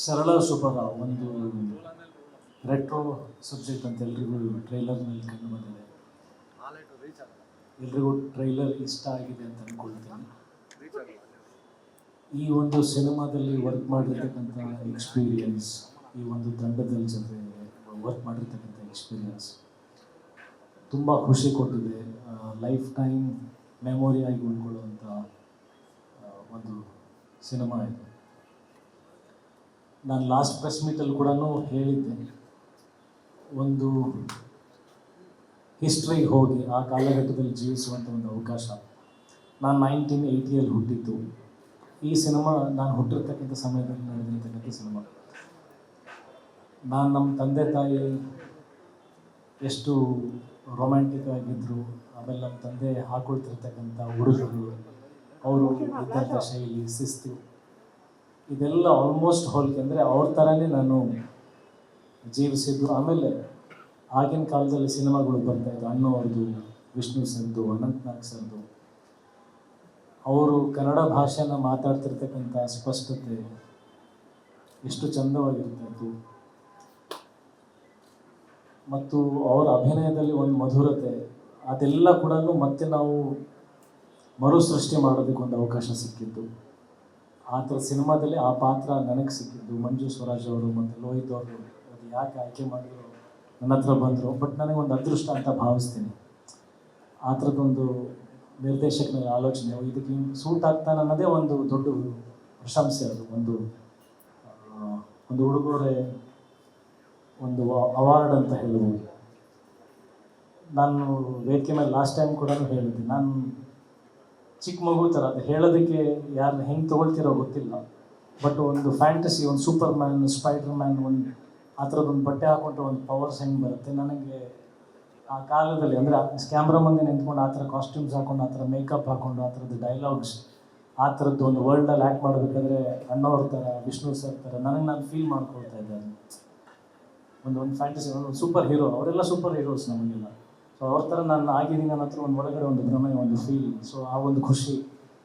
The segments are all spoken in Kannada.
ಸರಳ ಸುಭಗ ಒಂದು ರೆಟ್ರೋ ಸಬ್ಜೆಕ್ಟ್ ಅಂತ ಎಲ್ರಿಗೂ ಟ್ರೈಲರ್ನಲ್ಲಿ ಕಂಡು ಬಂದಿದೆ. ಎಲ್ರಿಗೂ ಟ್ರೈಲರ್ ಇಷ್ಟ ಆಗಿದೆ ಅಂತ ಅಂದ್ಕೊಳ್ತೀನಿ. ಈ ಒಂದು ಸಿನಿಮಾದಲ್ಲಿ ವರ್ಕ್ ಮಾಡಿರ್ತಕ್ಕಂಥ ಎಕ್ಸ್ಪೀರಿಯನ್ಸ್, ಈ ಒಂದು ತಂಡದ ಜೊತೆ ವರ್ಕ್ ಮಾಡಿರ್ತಕ್ಕಂಥ ಎಕ್ಸ್ಪೀರಿಯನ್ಸ್ ತುಂಬ ಖುಷಿ ಕೊಟ್ಟಿದೆ. ಲೈಫ್ ಟೈಮ್ ಮೆಮೊರಿ ಆಗಿ ಉಳ್ಕೊಳ್ಳುವಂಥ ಒಂದು ಸಿನಿಮಾ ಇದು. ನಾನು ಲಾಸ್ಟ್ ಪ್ರೆಸ್ ಮೀಟಲ್ಲಿ ಕೂಡ ಹೇಳಿದ್ದೆ, ಒಂದು ಹಿಸ್ಟ್ರಿಗೆ ಹೋಗಿ ಆ ಕಾಲಘಟ್ಟದಲ್ಲಿ ಜೀವಿಸುವಂಥ ಒಂದು ಅವಕಾಶ. ನಾನು 1980ಯಲ್ಲಿ ಹುಟ್ಟಿದ್ದು. ಈ ಸಿನಿಮಾ ನಾನು ಹುಟ್ಟಿರ್ತಕ್ಕಂಥ ಸಮಯದಲ್ಲಿ ನಡೆದಿರ್ತಕ್ಕಂಥ ಸಿನಿಮಾ. ನಾನು ನಮ್ಮ ತಂದೆ ತಾಯಿ ಎಷ್ಟು ರೊಮ್ಯಾಂಟಿಕ್ ಆಗಿದ್ದರು, ಆಮೇಲೆ ನಮ್ಮ ತಂದೆ ಹಾಕೊಳ್ತಿರ್ತಕ್ಕಂಥ ಉಡುಗೊರೆ, ಅವರು ಇದ್ದಂಥ ಶೈಲಿ, ಶಿಸ್ತು, ಇದೆಲ್ಲ ಆಲ್ಮೋಸ್ಟ್ ಹೋಲಿಕೆ. ಅಂದರೆ ಅವ್ರ ಥರನೇ ನಾನು ಜೀವಿಸಿದ್ದು. ಆಮೇಲೆ ಆಗಿನ ಕಾಲದಲ್ಲಿ ಸಿನಿಮಾಗಳು ಬರ್ತಾಯಿತ್ತು, ಅಣ್ಣವ್ರದ್ದು, ವಿಷ್ಣು ಸರ್ದು, ಅನಂತ್ ನಾಗ್ ಸರ್ದು. ಅವರು ಕನ್ನಡ ಭಾಷೆನ ಮಾತಾಡ್ತಿರ್ತಕ್ಕಂಥ ಸ್ಪಷ್ಟತೆ ಎಷ್ಟು ಚಂದವಾಗಿರ್ತಾಯಿತ್ತು, ಮತ್ತು ಅವರ ಅಭಿನಯದಲ್ಲಿ ಒಂದು ಮಧುರತೆ, ಅದೆಲ್ಲ ಕೂಡ ಮತ್ತೆ ನಾವು ಮರುಸೃಷ್ಟಿ ಮಾಡೋದಕ್ಕೆ ಒಂದು ಅವಕಾಶ ಸಿಕ್ಕಿದ್ದು. ಆ ಥರ ಸಿನಿಮಾದಲ್ಲಿ ಆ ಪಾತ್ರ ನನಗೆ ಸಿಕ್ಕಿದ್ದು. ಮಂಜು ಸ್ವರಾಜ್ ಅವರು ಮತ್ತು ಲೋಹಿತ್ ಅವರು ಅದು ಯಾಕೆ ಆಯ್ಕೆ ಮಾಡಿದ್ರು ನನ್ನ ಹತ್ರ ಬಂದರು. ಬಟ್ ನನಗೊಂದು ಅದೃಷ್ಟ ಅಂತ ಭಾವಿಸ್ತೀನಿ. ಆ ಥರದ್ದೊಂದು ನಿರ್ದೇಶಕನ ಆಲೋಚನೆ ಇದಕ್ಕೆ ಸೂಟ್ ಆಗ್ತಾನೆ ಅನ್ನೋದೇ ಒಂದು ದೊಡ್ಡ ಪ್ರಶಂಸೆ. ಅದು ಒಂದು ಉಡುಗೊರೆ, ಒಂದು ಅವಾರ್ಡ್ ಅಂತ ಹೇಳ್ಬೋದು. ನಾನು ವೇದಿಕೆ ಮೇಲೆ ಲಾಸ್ಟ್ ಟೈಮ್ ಕೂಡ ಹೇಳಿದ್ದೆ, ನಾನು ಚಿಕ್ಕ ಮಗು ಥರ. ಅದು ಹೇಳೋದಕ್ಕೆ ಯಾರು ಹೆಂಗೆ ತೊಗೊಳ್ತಿರೋ ಗೊತ್ತಿಲ್ಲ, ಬಟ್ ಒಂದು ಫ್ಯಾಂಟಸಿ, ಒಂದು ಸೂಪರ್ ಮ್ಯಾನ್, ಸ್ಪೈಡರ್ ಮ್ಯಾನ್, ಒಂದು ಆ ಥರದ್ದೊಂದು ಬಟ್ಟೆ ಹಾಕೊಂಡ್ರೆ ಒಂದು ಪವರ್ಸ್ ಹೆಂಗೆ ಬರುತ್ತೆ. ನನಗೆ ಆ ಕಾಲದಲ್ಲಿ ಅಂದರೆ ಕ್ಯಾಮ್ರಾ ಮುಂದೆ ನಿಂತ್ಕೊಂಡು ಆ ಥರ ಕಾಸ್ಟ್ಯೂಮ್ಸ್ ಹಾಕೊಂಡು, ಆ ಥರ ಮೇಕಪ್ ಹಾಕೊಂಡು, ಆ ಥರದ್ದು ಡೈಲಾಗ್ಸ್, ಆ ಥರದ್ದು ಒಂದು ವರ್ಲ್ಡಲ್ಲಿ ಆ್ಯಕ್ಟ್ ಮಾಡಬೇಕಾದ್ರೆ ಅಣ್ಣವ್ರ ಥರ, ವಿಷ್ಣು ಸರ್ ಥರ ನಾನು ಫೀಲ್ ಮಾಡ್ಕೊಳ್ತಾ ಇದ್ದೆ. ಒಂದು ಫ್ಯಾಂಟಸಿ, ಒಂದು ಸೂಪರ್ ಹೀರೋ. ಅವರೆಲ್ಲ ಸೂಪರ್ ಹೀರೋಸ್ ನಮಗೆಲ್ಲ. ಸೊ ಅವ್ರ ಥರ ನಾನು ಆಗಿದ್ದೀನಿ. ನನ್ನ ಹತ್ರ ಒಂದು ಒಳಗಡೆ ಒಂದು ಭ್ರಮೆ, ಒಂದು ಫೀಲ್. ಸೊ ಆ ಒಂದು ಖುಷಿ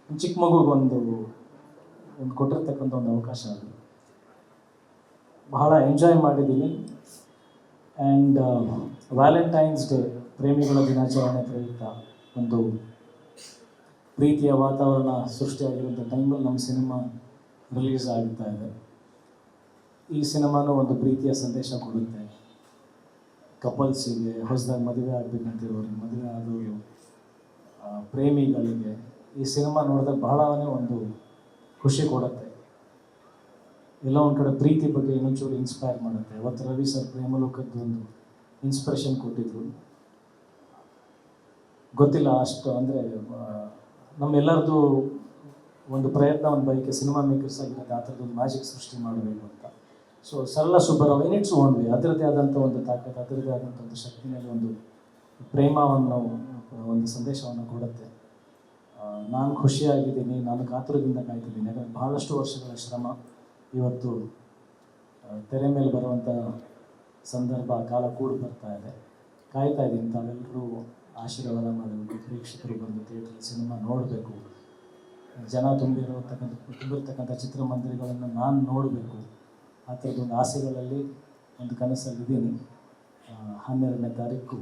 ಒಂದು ಚಿಕ್ಕ ಮಗುಗೆ ಒಂದು ಕೊಟ್ಟಿರ್ತಕ್ಕಂಥ ಒಂದು ಅವಕಾಶ. ಅದು ಬಹಳ ಎಂಜಾಯ್ ಮಾಡಿದ್ದೀನಿ. ಆ್ಯಂಡ್ ವ್ಯಾಲೆಂಟೈನ್ಸ್ ಡೇ, ಪ್ರೇಮಿಗಳ ದಿನಾಚರಣೆ ಪ್ರಯುಕ್ತ ಒಂದು ಪ್ರೀತಿಯ ವಾತಾವರಣ ಸೃಷ್ಟಿಯಾಗಿರುವಂಥ ಟೈಮಲ್ಲಿ ನಮ್ಮ ಸಿನಿಮಾ ರಿಲೀಸ್ ಆಗ್ತಾ ಇದೆ. ಈ ಸಿನಿಮಾನೂ ಒಂದು ಪ್ರೀತಿಯ ಸಂದೇಶ ಕೊಡುತ್ತೆ. ಕಪಲ್ಸಿಗೆ, ಹೊಸದಾಗಿ ಮದುವೆ ಆಗಬೇಕಂತಿರೋರಿಗೆ, ಮದುವೆ ಆದವರು, ಪ್ರೇಮಿಗಳಿಗೆ ಈ ಸಿನಿಮಾ ನೋಡಿದಾಗ ಬಹಳನೇ ಒಂದು ಖುಷಿ ಕೊಡುತ್ತೆ. ಎಲ್ಲ ಒಂದು ಕಡೆ ಪ್ರೀತಿ ಬಗ್ಗೆ ಇನ್ನೊಂಚೂರು ಇನ್ಸ್ಪೈರ್ ಮಾಡುತ್ತೆ. ಅವತ್ತು ರವಿ ಸರ್ ಪ್ರೇಮಲೋಕದ್ದು ಒಂದು ಇನ್ಸ್ಪಿರೇಷನ್ ಕೊಟ್ಟಿದ್ರು. ಗೊತ್ತಿಲ್ಲ ಅಷ್ಟು, ಅಂದರೆ ನಮ್ಮೆಲ್ಲರದು ಒಂದು ಪ್ರಯತ್ನ, ಒಂದು ಬೈಕೆ ಸಿನಿಮಾ ಮೇಕರ್ಸ್ ಆಗಿರುತ್ತೆ, ಆ ಥರದ್ದೊಂದು ಮ್ಯಾಜಿಕ್ ಸೃಷ್ಟಿ ಮಾಡಬೇಕು ಅಂತ. ಸೊ ಸರಳ Subbarao in its own way, ಅದರದ್ದೇ ಆದಂಥ ಒಂದು ತಾಕತ್ತು, ಅದರದ್ದೇ ಆದಂಥ ಒಂದು ಶಕ್ತಿನಲ್ಲಿ ಒಂದು ಪ್ರೇಮವನ್ನು, ಒಂದು ಸಂದೇಶವನ್ನು ಕೊಡುತ್ತೆ. ನಾನು ಖುಷಿಯಾಗಿದ್ದೀನಿ, ನಾನು ಕಾತುರದಿಂದ ಕಾಯ್ತಿದ್ದೀನಿ. ಯಾಕಂದರೆ ಬಹಳಷ್ಟು ವರ್ಷಗಳ ಶ್ರಮ ಇವತ್ತು ತೆರೆ ಮೇಲೆ ಬರುವಂಥ ಸಂದರ್ಭ, ಕಾಲ ಕೂಡ ಬರ್ತಾ ಇದೆ. ಕಾಯ್ತಾ ಇದ್ದೀನಿ, ತಾವೆಲ್ಲರೂ ಆಶೀರ್ವಾದ ಮಾಡಬೇಕು. ಪ್ರೇಕ್ಷಕರು ಬಂದು ಥಿಯೇಟ್ರಲ್ಲಿ ಸಿನಿಮಾ ನೋಡಬೇಕು. ಜನ ತುಂಬಿರ್ತಕ್ಕಂಥ ಚಿತ್ರಮಂದಿರಗಳನ್ನು ನಾನು ನೋಡಬೇಕು. ಆ ಥರದ್ದೊಂದು ಆಸೆಗಳಲ್ಲಿ, ಒಂದು ಕನಸಲ್ಲಿದ್ದೀನಿ. 12ನೇ ತಾರೀಕು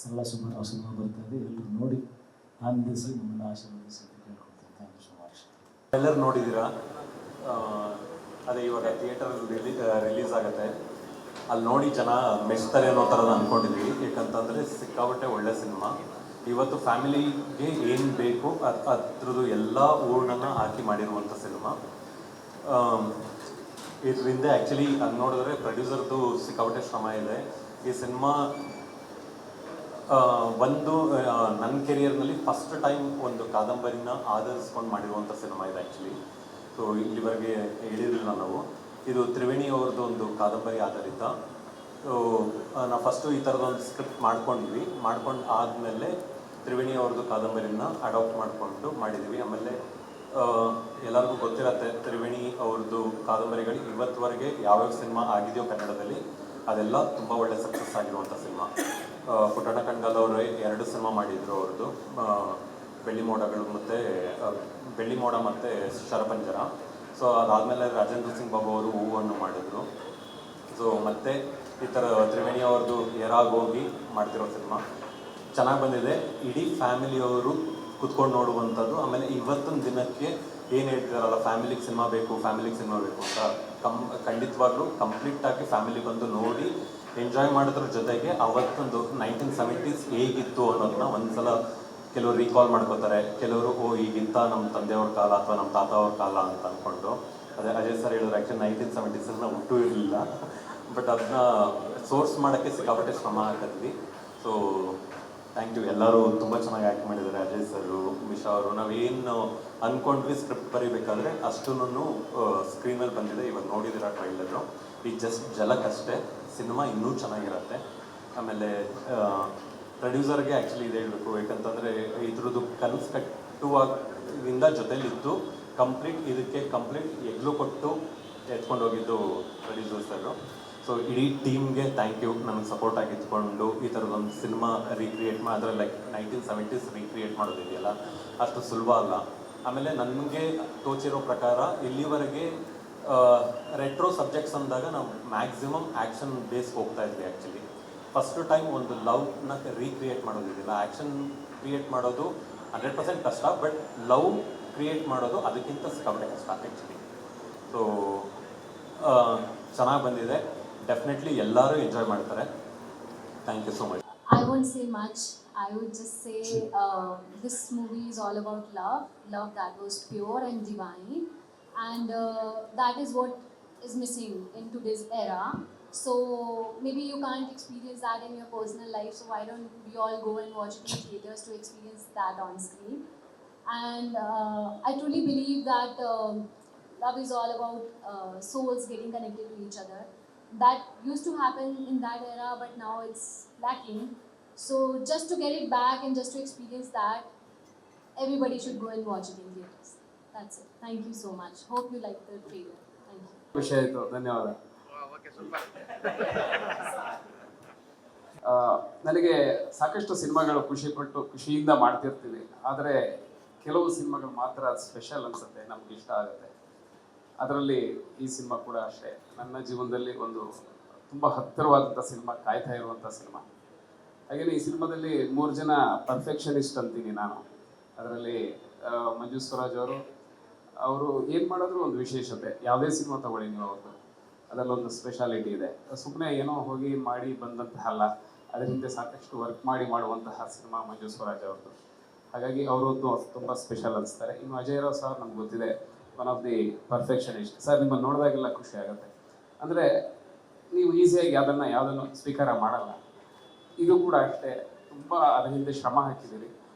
ಸರಳ ಸುಬ್ಬರಾವ್ ಸಿನಿಮಾ ಬರ್ತಾ ಇದೆ. ಎಲ್ಲರೂ ನೋಡಿ ಆನಂದಿಸಿ, ನಮ್ಮನ್ನು ಆಶೀರ್ವದಿಸಿ ಅಂತ ಕೇಳ್ಕೊಳ್ತೀನಿ. Thank you so much. ಎಲ್ಲರೂ ನೋಡಿದ್ದೀರಾ? ಅದೇ ಇವಾಗ ಥಿಯೇಟರಲ್ಲಿ ರಿಲೀಸ್ ಆಗುತ್ತೆ. ಅಲ್ಲಿ ನೋಡಿ ಜನ ಮೆಚ್ತಾರೆ ಅನ್ನೋ ಥರದ ಅಂದ್ಕೊಂಡಿದ್ವಿ. ಯಾಕಂತಂದರೆ ಸಿಕ್ಕಾಬಟ್ಟೆ ಒಳ್ಳೆ ಸಿನಿಮಾ. ಇವತ್ತು ಫ್ಯಾಮಿಲಿಗೆ ಏನು ಬೇಕು ಅದ್ರದ್ದು ಎಲ್ಲ ಊರ್ಣನ ಹಾಕಿ ಮಾಡಿರುವಂಥ ಸಿನಿಮಾ. ಇದರಿಂದ ಆ್ಯಕ್ಚುಲಿ ಅದು ನೋಡಿದ್ರೆ ಪ್ರೊಡ್ಯೂಸರ್ದು ಸಿಕ್ಕಾಬಟ್ಟೆ ಶ್ರಮ ಇದೆ. ಈ ಸಿನಿಮಾ ಒಂದು ನನ್ನ ಕೆರಿಯರ್ನಲ್ಲಿ ಫಸ್ಟ್ ಟೈಮ್ ಒಂದು ಕಾದಂಬರಿನ ಆಧರಿಸ್ಕೊಂಡು ಮಾಡಿರುವಂಥ ಸಿನಿಮಾ ಇದೆ ಆ್ಯಕ್ಚುಲಿ. ಸೊ ಇಲ್ಲಿವರೆಗೆ ಹೇಳಿರಲಿಲ್ಲ ನಾವು. ಇದು ತ್ರಿವೇಣಿ ಅವ್ರದ್ದು ಒಂದು ಕಾದಂಬರಿ ಆಧಾರಿತ. ಸೊ ನಾವು ಫಸ್ಟು ಈ ಥರದೊಂದು ಸ್ಕ್ರಿಪ್ಟ್ ಮಾಡ್ಕೊಂಡ್ವಿ. ಮಾಡ್ಕೊಂಡು ಆದಮೇಲೆ ತ್ರಿವೇಣಿ ಅವ್ರದ್ದು ಕಾದಂಬರಿನ ಅಡಾಪ್ಟ್ ಮಾಡಿಕೊಂಡು ಮಾಡಿದ್ದೀವಿ. ಆಮೇಲೆ ಎಲ್ಲರಿಗೂ ಗೊತ್ತಿರತ್ತೆ, ತ್ರಿವೇಣಿ ಅವ್ರದ್ದು ಕಾದಂಬರಿಗಳು ಇವತ್ತುವರೆಗೆ ಯಾವ್ಯಾವ ಸಿನಿಮಾ ಆಗಿದೆಯೋ ಕನ್ನಡದಲ್ಲಿ ಅದೆಲ್ಲ ತುಂಬ ಒಳ್ಳೆ ಸಕ್ಸಸ್ ಆಗಿರುವಂಥ ಸಿನಿಮಾ. ಪುಟ್ಟಣ್ಣ ಕಣ್ಗಾಲ್ ಅವರು 2 ಸಿನಿಮಾ ಮಾಡಿದರು ಅವ್ರದ್ದು, ಬೆಳ್ಳಿ ಮೋಡ ಮತ್ತು ಶರಪಂಜರ. ಸೊ ಅದಾದಮೇಲೆ ರಾಜೇಂದ್ರ ಸಿಂಗ್ ಬಾಬು ಅವರು ಹೂವನ್ನು ಸೊ ಮತ್ತೆ ಈ ಥರ ತ್ರಿವೇಣಿ ಅವ್ರದ್ದು ಎರಾಗ್ ಹೋಗಿ ಮಾಡ್ತಿರೋ ಸಿನಿಮಾ ಚೆನ್ನಾಗಿ ಬಂದಿದೆ. ಇಡೀ ಫ್ಯಾಮಿಲಿಯವರು ಕುತ್ಕೊಂಡು ನೋಡುವಂಥದ್ದು. ಆಮೇಲೆ ಇವತ್ತಿನ ದಿನಕ್ಕೆ ಏನು ಹೇಳ್ತಿದಾರಲ್ಲ, ಫ್ಯಾಮಿಲಿಗೆ ಸಿನಿಮಾ ಬೇಕು ಅಂತ ಖಂಡಿತವಾಗ್ಲೂ ಕಂಪ್ಲೀಟಾಗಿ ಫ್ಯಾಮಿಲಿ ಬಂದು ನೋಡಿ ಎಂಜಾಯ್ ಮಾಡೋದ್ರ ಜೊತೆಗೆ ಅವತ್ತೊಂದು 1970s ಹೇಗಿತ್ತು ಅನ್ನೋದನ್ನ ಒಂದ್ಸಲ ಕೆಲವರು ರೀಕಾಲ್ ಮಾಡ್ಕೋತಾರೆ. ಕೆಲವರು ಈಗಿಂತ ನಮ್ಮ ತಂದೆಯವ್ರ ಕಾಲ ಅಥವಾ ನಮ್ಮ ತಾತ ಅವ್ರ ಕಾಲ ಅಂತ ಅಂದ್ಕೊಂಡು, ಅದೇ ಅಜಯ್ ಸರ್ ಹೇಳಿದ್ರು, ಆ್ಯಕ್ಚುಲಿ 1970s ನಾವು ಹುಟ್ಟೂ ಇರಲಿಲ್ಲ, ಬಟ್ ಅದನ್ನ ಸೋರ್ಸ್ ಮಾಡೋಕ್ಕೆ ಸಿಕ್ಕಾಪಟ್ಟೆ ಶ್ರಮ ಹಾಕಿದ್ವಿ. So thank you. ಎಲ್ಲರೂ ತುಂಬ ಚೆನ್ನಾಗಿ ಆ್ಯಕ್ಟ್ ಮಾಡಿದ್ದಾರೆ. ಅಜಯ್ ಸರು, ಮಿಶಾ ಅವರು. ನಾವೇನು ಅಂದ್ಕೊಂಡ್ವಿ ಸ್ಕ್ರಿಪ್ಟ್ ಬರೀಬೇಕಾದ್ರೆ ಅಷ್ಟನ್ನು ಸ್ಕ್ರೀನಲ್ಲಿ ಬಂದಿದೆ. ಇವಾಗ ನೋಡಿದಿರ ಟ್ರೈಲರು. ಈ ಜಸ್ಟ್ ಜಲಕ್ಕಷ್ಟೇ, ಸಿನಿಮಾ ಇನ್ನೂ ಚೆನ್ನಾಗಿರುತ್ತೆ. ಆಮೇಲೆ ಪ್ರೊಡ್ಯೂಸರ್ಗೆ ಆ್ಯಕ್ಚುಲಿ ಇದು ಹೇಳಬೇಕು, ಯಾಕಂತಂದರೆ ಇದ್ರದ್ದು ಕನಸು ಕಟ್ಟುವಾಗಿಂದ ಜೊತೆಲಿದ್ದು ಇದಕ್ಕೆ ಕಂಪ್ಲೀಟ್ ಎಗ್ಲು ಕೊಟ್ಟು ಎತ್ಕೊಂಡು ಹೋಗಿದ್ದು ಪ್ರೊಡ್ಯೂಸರ್ಸರು. ಸೊ ಇಡೀ ಟೀಮ್ಗೆ ಥ್ಯಾಂಕ್ ಯು, ನನಗೆ ಸಪೋರ್ಟ್ ಆಗಿ ಇಟ್ಕೊಂಡು ಈ ಥರದೊಂದು ಸಿನಿಮಾ ರೀಕ್ರಿಯೇಟ್ ಮಾಡಿದ್ರೆ, ಲೈಕ್ 1970s ರೀಕ್ರಿಯೇಟ್ ಮಾಡೋದಿದೆಯಲ್ಲ, ಅಷ್ಟು ಸುಲಭ ಅಲ್ಲ. ಆಮೇಲೆ ನನಗೆ ತೋಚಿರೋ ಪ್ರಕಾರ ಇಲ್ಲಿವರೆಗೆ ರೆಟ್ರೋ ಸಬ್ಜೆಕ್ಟ್ಸ್ ಅಂದಾಗ ನಾವು ಮ್ಯಾಕ್ಸಿಮಮ್ ಆ್ಯಕ್ಷನ್ ಬೇಸ್ ಹೋಗ್ತಾ ಇದ್ವಿ. ಆ್ಯಕ್ಚುಲಿ ಫಸ್ಟ್ ಟೈಮ್ ಒಂದು ಲವ್ನ ರೀಕ್ರಿಯೇಟ್ ಮಾಡೋದಿದೆಯಲ್ಲ, ಆ್ಯಕ್ಷನ್ ಕ್ರಿಯೇಟ್ ಮಾಡೋದು 100% ಕಷ್ಟ, ಬಟ್ ಲವ್ ಕ್ರಿಯೇಟ್ ಮಾಡೋದು ಅದಕ್ಕಿಂತ ಸಿಕ್ಕಾಪಟ್ಟೆ ಕಷ್ಟ ಆ್ಯಕ್ಚುಲಿ. ಸೊ ಚೆನ್ನಾಗಿ ಬಂದಿದೆ. ಡೆಫಿನೆಟ್ಲಿ ಎಲ್ಲರೂ ಎಂಜಾಯ್ ಮಾಡ್ತಾರೆ. Thank you so much. I won't say much. I would just say this movie is all about love that was pure and divine, and that is what is missing in today's era. So maybe you can't experience that in your personal life, so why don't we all go and watch it in theaters to experience that on screen? And I truly believe that love is all about souls getting connected to each other. That used to happen in that era, but now it's lacking. So just to get it back and just to experience that, everybody should go and watch it in theaters. That's it. Thank you so much. Hope you like the trailer. Thank you. ಖುಷಿ ಆಯಿತು, ಧನ್ಯವಾದ. ನನಗೆ ಸಾಕಷ್ಟು ಸಿನಿಮಾಗಳು ಖುಷಿಯಿಂದ ಮಾಡ್ತಿರ್ತೀವಿ, ಆದರೆ ಕೆಲವು ಸಿನಿಮಾಗಳು ಮಾತ್ರ ಸ್ಪೆಷಲ್ ಅನಿಸುತ್ತೆ, ನಮ್ಗೆ ಇಷ್ಟ ಆಗುತ್ತೆ. ಅದರಲ್ಲಿ ಈ ಸಿನಿಮಾ ಕೂಡ ಅಷ್ಟೇ. ನನ್ನ ಜೀವನದಲ್ಲಿ ಒಂದು ತುಂಬ ಹತ್ತಿರವಾದಂಥ ಸಿನಿಮಾ, ಕಾಯ್ತಾ ಇರುವಂಥ ಸಿನಿಮಾ. ಹಾಗೆಯೇ ಈ ಸಿನಿಮಾದಲ್ಲಿ 3 ಜನ ಪರ್ಫೆಕ್ಷನಿಸ್ಟ್ ಅಂತೀನಿ ನಾನು. ಅದರಲ್ಲಿ ಮಂಜು ಸ್ವರಾಜ್ ಅವರು ಏನು ಮಾಡೋದ್ರು ಒಂದು ವಿಶೇಷತೆ. ಯಾವುದೇ ಸಿನಿಮಾ ತಗೊಳ್ಳಿ ನೀವು ಅವ್ರದ್ದು, ಅದರಲ್ಲೊಂದು ಸ್ಪೆಷಾಲಿಟಿ ಇದೆ. ಸುಮ್ಮನೆ ಏನೋ ಹೋಗಿ ಮಾಡಿ ಬಂದಂತಹ ಅಲ್ಲ, ಅದರ ಹಿಂದೆ ಸಾಕಷ್ಟು ವರ್ಕ್ ಮಾಡಿ ಮಾಡುವಂತಹ ಸಿನಿಮಾ ಮಂಜು ಸ್ವರಾಜ್ ಅವ್ರದ್ದು. ಹಾಗಾಗಿ ಅವರದ್ದು ತುಂಬ ಸ್ಪೆಷಲ್ ಅನಿಸ್ತಾರೆ. ಇನ್ನು ಅಜಯ್ ರಾವ್ ಸರ್ ನಮ್ಗೆ ಗೊತ್ತಿದೆ, one of the perfectionist. Sir ನಿಮ್ಮನ್ನು ನೋಡಿದಾಗೆಲ್ಲ ಖುಷಿ ಆಗುತ್ತೆ. ಅಂದರೆ ನೀವು ಈಸಿಯಾಗಿ ಯಾವುದನ್ನು ಸ್ವೀಕಾರ ಮಾಡಲ್ಲ. ಇದು ಕೂಡ ಅಷ್ಟೇ, ತುಂಬ ಅದರ ಹಿಂದೆ ಶ್ರಮ ಹಾಕಿದ್ದೀರಿ.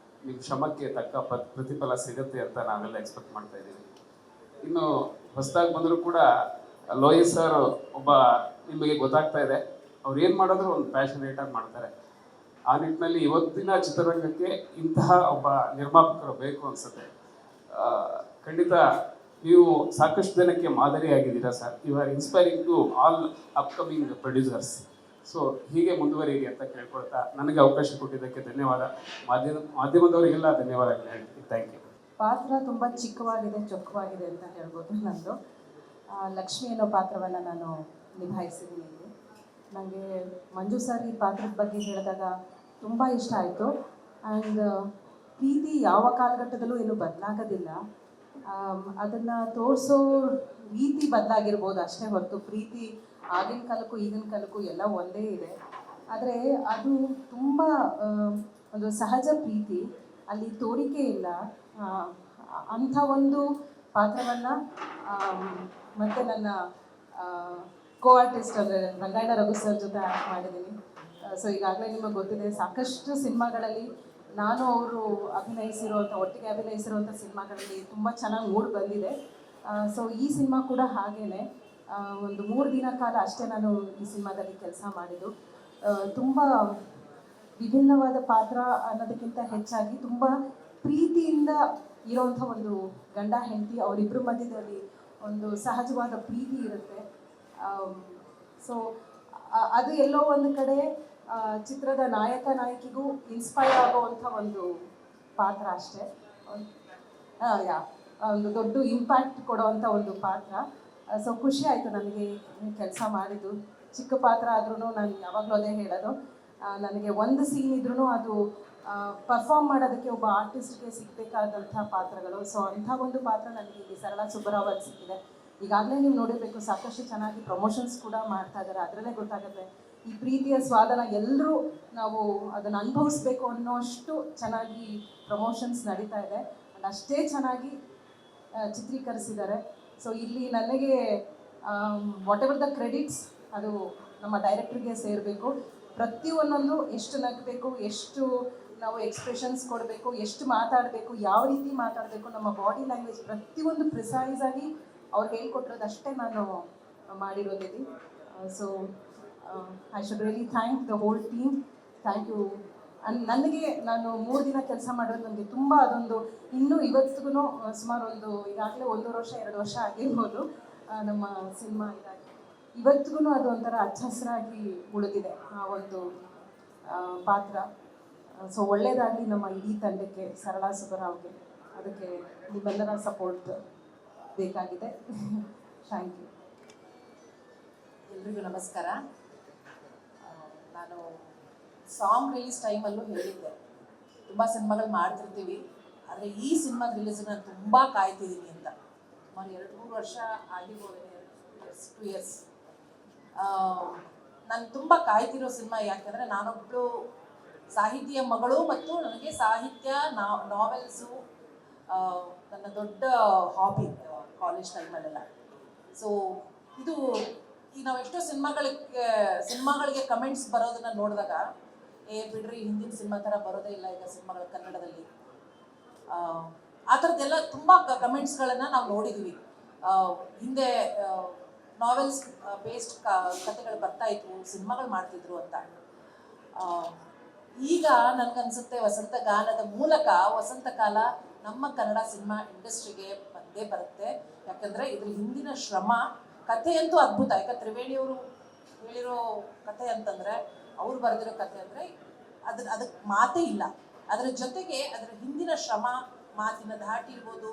ನಿಮ್ಮ ಶ್ರಮಕ್ಕೆ ತಕ್ಕ ಪ್ರತಿಫಲ ಸಿಗುತ್ತೆ ಅಂತ ನಾವೆಲ್ಲ ಎಕ್ಸ್ಪೆಕ್ಟ್ ಮಾಡ್ತಾ ಇದ್ದೀವಿ. ಇನ್ನು ಹೊಸದಾಗಿ ಬಂದರೂ ಕೂಡ ಲೋಹಿತ್ ಸರ್ ಒಬ್ಬ ನಿಮಗೆ ಗೊತ್ತಾಗ್ತಾ ಇದೆ, ಅವ್ರು ಏನು ಮಾಡಿದ್ರು ಒಂದು ಪ್ಯಾಷನೇಟಾಗಿ ಮಾಡ್ತಾರೆ. ಆ ನಿಟ್ಟಿನಲ್ಲಿ ಇವತ್ತಿನ ಚಿತ್ರರಂಗಕ್ಕೆ ಇಂತಹ ಒಬ್ಬ ನಿರ್ಮಾಪಕರು ಬೇಕು ಅನಿಸುತ್ತೆ. ಖಂಡಿತ ನೀವು ಸಾಕಷ್ಟು ಜನಕ್ಕೆ ಮಾದರಿಯಾಗಿದ್ದೀರಾ sir. You are inspiring to all upcoming producers. So ಹೀಗೆ ಮುಂದುವರಿಯಿರಿ ಅಂತ ಕೇಳ್ಕೊಳ್ತಾ ನನಗೆ ಅವಕಾಶ ಕೊಟ್ಟಿದ್ದಕ್ಕೆ ಧನ್ಯವಾದ. ಮಾಧ್ಯಮದವರಿಗೆಲ್ಲ ಧನ್ಯವಾದಗಳು ಹೇಳ್ತೀನಿ. Thank you. ಪಾತ್ರ ತುಂಬ ಚಿಕ್ಕವಾಗಿದೆ, ಚೊಕ್ಕವಾಗಿದೆ ಅಂತ ಹೇಳ್ಬೋದು. ನಂದು ಲಕ್ಷ್ಮಿ ಅನ್ನೋ ಪಾತ್ರವನ್ನು ನಾನು ನಿಭಾಯಿಸಿದ್ದೀನಿ ಇಲ್ಲಿ. ನನಗೆ ಮಂಜು ಸರ್ ಈ ಪಾತ್ರದ ಬಗ್ಗೆ ಹೇಳಿದಾಗ ತುಂಬ ಇಷ್ಟ ಆಯಿತು. ಆ್ಯಂಡ್ ಪ್ರೀತಿ ಯಾವ ಕಾಲಘಟ್ಟದಲ್ಲೂ ಏನೂ ಬದಲಾಗೋದಿಲ್ಲ. ಅದನ್ನು ತೋರಿಸೋ ರೀತಿ ಬದಲಾಗಿರ್ಬೋದು ಅಷ್ಟೇ ಹೊರತು ಪ್ರೀತಿ ಆಗಿನ ಕಾಲಕ್ಕೂ ಈಗಿನ ಕಾಲಕ್ಕೂ ಎಲ್ಲ ಒಂದೇ ಇದೆ. ಆದರೆ ಅದು ತುಂಬ ಒಂದು ಸಹಜ ಪ್ರೀತಿ, ಅಲ್ಲಿ ತೋರಿಕೆ ಇಲ್ಲ. ಅಂಥ ಒಂದು ಪಾತ್ರವನ್ನು ಮತ್ತು ನನ್ನ ಕೋ ಆರ್ಟಿಸ್ಟ್ ಅಂದರೆ ರಂಗಾಯಣ ರಘು ಸರ್ ಜೊತೆ ಆ್ಯಕ್ಟ್ ಮಾಡಿದ್ದೀನಿ. ಸೊ ಈಗಾಗಲೇ ನಿಮಗೆ ಗೊತ್ತಿದೆ, ಸಾಕಷ್ಟು ಸಿನಿಮಾಗಳಲ್ಲಿ ನಾನು ಅವರು ಒಟ್ಟಿಗೆ ಅಭಿನಯಿಸಿರುವಂಥ ಸಿನಿಮಾಗಳಲ್ಲಿ ತುಂಬ ಚೆನ್ನಾಗಿ ಮೂಡಿ ಬಂದಿದೆ. ಸೊ ಈ ಸಿನಿಮಾ ಕೂಡ ಹಾಗೇ ಒಂದು 3 ದಿನ ಕಾಲ ಅಷ್ಟೇ ನಾನು ಈ ಸಿನಿಮಾದಲ್ಲಿ ಕೆಲಸ ಮಾಡಿದ್ದು. ತುಂಬ ವಿಭಿನ್ನವಾದ ಪಾತ್ರ ಅನ್ನೋದಕ್ಕಿಂತ ಹೆಚ್ಚಾಗಿ ತುಂಬ ಪ್ರೀತಿಯಿಂದ ಇರೋವಂಥ ಒಂದು ಗಂಡ ಹೆಂಡತಿ, ಅವರಿಬ್ಬರ ಮಧ್ಯದಲ್ಲಿ ಒಂದು ಸಹಜವಾದ ಪ್ರೀತಿ ಇರುತ್ತೆ. ಸೊ ಅದು ಎಲ್ಲೋ ಒಂದು ಕಡೆ ಚಿತ್ರದ ನಾಯಕ ನಾಯಕಿಗೂ ಇನ್ಸ್ಪೈರ್ ಆಗುವಂಥ ಒಂದು ಪಾತ್ರ ಅಷ್ಟೇ. ಒಂದು ದೊಡ್ಡ ಇಂಪ್ಯಾಕ್ಟ್ ಕೊಡುವಂಥ ಒಂದು ಪಾತ್ರ. ಸೊ ಖುಷಿ ಆಯಿತು ನನಗೆ ಕೆಲಸ ಮಾಡಿದ್ದು. ಚಿಕ್ಕ ಪಾತ್ರ ಆದ್ರೂ ನಾನು ಯಾವಾಗಲೂ ಅದೇ ಹೇಳೋದು, ನನಗೆ ಒಂದು ಸೀನ್ ಇದ್ರೂ ಅದು ಪರ್ಫಾರ್ಮ್ ಮಾಡೋದಕ್ಕೆ ಒಬ್ಬ ಆರ್ಟಿಸ್ಟ್ಗೆ ಸಿಗಬೇಕಾದಂಥ ಪಾತ್ರಗಳು. ಸೊ ಅಂಥ ಒಂದು ಪಾತ್ರ ನನಗೆ ಇಲ್ಲಿ ಸರಳಾ ಸುಬ್ಬರಾವ್ ಅಲ್ಲಿ ಸಿಕ್ಕಿದೆ. ಈಗಾಗಲೇ ನೀವು ನೋಡಿರಬೇಕು, ಸಾಕಷ್ಟು ಚೆನ್ನಾಗಿ ಪ್ರಮೋಷನ್ಸ್ ಕೂಡ ಮಾಡ್ತಾ ಇದ್ದಾರೆ. ಅದರಲ್ಲೇ ಗೊತ್ತಾಗುತ್ತೆ ಈ ಪ್ರೀತಿಯ ಸ್ವಾದನ ಎಲ್ಲರೂ ನಾವು ಅದನ್ನು ಅನುಭವಿಸ್ಬೇಕು ಅನ್ನೋಷ್ಟು ಚೆನ್ನಾಗಿ ಪ್ರಮೋಷನ್ಸ್ ನಡೀತಾ ಇದೆ. ಆ್ಯಂಡ್ ಅಷ್ಟೇ ಚೆನ್ನಾಗಿ ಚಿತ್ರೀಕರಿಸಿದ್ದಾರೆ. ಸೊ ಇಲ್ಲಿ ನನಗೆ ವಾಟ್ ಎವರ್ ದ ಕ್ರೆಡಿಟ್ಸ್ ಅದು ನಮ್ಮ ಡೈರೆಕ್ಟ್ರಿಗೆ ಸೇರಬೇಕು. ಪ್ರತಿಯೊಂದೊಂದು ಎಷ್ಟು ನಗಬೇಕು, ಎಷ್ಟು ನಾವು ಎಕ್ಸ್ಪ್ರೆಷನ್ಸ್ ಕೊಡಬೇಕು, ಎಷ್ಟು ಮಾತಾಡಬೇಕು, ಯಾವ ರೀತಿ ಮಾತಾಡಬೇಕು, ನಮ್ಮ ಬಾಡಿ ಲ್ಯಾಂಗ್ವೇಜ್ ಪ್ರತಿಯೊಂದು ಪ್ರಿಸೈಸ್ ಆಗಿ ಅವ್ರು ಹೇಳ್ಕೊಟ್ಟಿರೋದು ಅಷ್ಟೇ ನಾನು ಮಾಡಿರೋದಿದೆ. So I should really thank the whole team. Thank you. ನನಗೆ ನಾನು 3 ದಿನ ಕೆಲಸ ಮಾಡೋದು ನನಗೆ ತುಂಬ ಅದೊಂದು ಇನ್ನೂ ಇವತ್ತಿಗೂ ಸುಮಾರು ಈಗಾಗಲೇ 1 ವರ್ಷ 2 ವರ್ಷ ಆಗಿರ್ಬೋದು ನಮ್ಮ ಸಿನಿಮಾ ಇದಾಗಿ. ಇವತ್ತಿಗೂ ಅದು ಒಂಥರ ಹಚ್ಚಹಸಿರಾಗಿ ಉಳಿದಿದೆ ಆ ಒಂದು ಪಾತ್ರ. ಸೊ ಒಳ್ಳೆಯದಾಗಲಿ ನಮ್ಮ ಇಡೀ ತಂಡಕ್ಕೆ, ಸರಳಾ ಸುಬ್ಬರಾವ್ಗೆ. ಅದಕ್ಕೆ ನಿಮ್ಮೆಲ್ಲರ ಸಪೋರ್ಟ್ ಬೇಕಾಗಿದೆ. Thank you. ಎಲ್ರಿಗೂ ನಮಸ್ಕಾರ. ನಾನು ಸಾಂಗ್ ರಿಲೀಸ್ ಟೈಮಲ್ಲೂ ಹೇಳಿದ್ದೆ, ತುಂಬ ಸಿನಿಮಾಗಳು ಮಾಡ್ತಿರ್ತೀವಿ, ಆದರೆ ಈ ಸಿನಿಮಾ ರಿಲೀಸ್ ನಾನು ತುಂಬ ಕಾಯ್ತಿದ್ದೀನಿ ಅಂತ. ಸುಮಾರು 2-3 ವರ್ಷ ಆಗಿರ್ಬೋದು, 2 ಇಯರ್ಸ್. ನಾನು ತುಂಬ ಕಾಯ್ತಿರೋ ಸಿನಿಮಾ. ಯಾಕೆಂದರೆ ನಾನೊಬ್ಬಳು ಸಾಹಿತ್ಯ ಮಗಳು ಮತ್ತು ನನಗೆ ಸಾಹಿತ್ಯ ನಾವೆಲ್ಸು ನನ್ನ ದೊಡ್ಡ ಹಾಬಿ ಕಾಲೇಜ್ ಟೈಮಲ್ಲೆಲ್ಲ. ಸೊ ಇದು ಈಗ ನಾವು ಎಷ್ಟೋ ಸಿನಿಮಾಗಳಿಗೆ ಕಮೆಂಟ್ಸ್ ಬರೋದನ್ನ ನೋಡಿದಾಗ, ಬಿಡ್ರಿ ಹಿಂದಿನ ಸಿನಿಮಾ ಥರ ಬರೋದೇ ಇಲ್ಲ ಈಗ ಸಿನಿಮಾಗಳು ಕನ್ನಡದಲ್ಲಿ, ಆ ಥರದ್ದೆಲ್ಲ ತುಂಬ ಕಮೆಂಟ್ಸ್ಗಳನ್ನು ನಾವು ನೋಡಿದ್ದೀವಿ. ಹಿಂದೆ ನಾವೆಲ್ಸ್ ಬೇಸ್ಡ್ ಕಥೆಗಳು ಬರ್ತಾ ಇದ್ವು, ಸಿನಿಮಾಗಳು ಮಾಡ್ತಿದ್ರು ಅಂತ. ಈಗ ನನಗನ್ಸುತ್ತೆ ವಸಂತ ಗಾನದ ಮೂಲಕ ವಸಂತ ಕಾಲ ನಮ್ಮ ಕನ್ನಡ ಸಿನಿಮಾ ಇಂಡಸ್ಟ್ರಿಗೆ ಬಂದೇ ಬರುತ್ತೆ. ಯಾಕಂದರೆ ಇದ್ರ ಹಿಂದಿನ ಶ್ರಮ, ಕಥೆಯಂತೂ ಅದ್ಭುತ. ಯಾಕೆ ತ್ರಿವೇಣಿಯವರು ಹೇಳಿರೋ ಕಥೆ ಅಂತಂದರೆ, ಅವ್ರು ಬರೆದಿರೋ ಕಥೆ ಅಂದರೆ ಅದಕ್ಕೆ ಮಾತೇ ಇಲ್ಲ. ಅದರ ಜೊತೆಗೆ ಅದರ ಹಿಂದಿನ ಶ್ರಮ, ಮಾತಿನ ಧಾಟಿ ಇರ್ಬೋದು,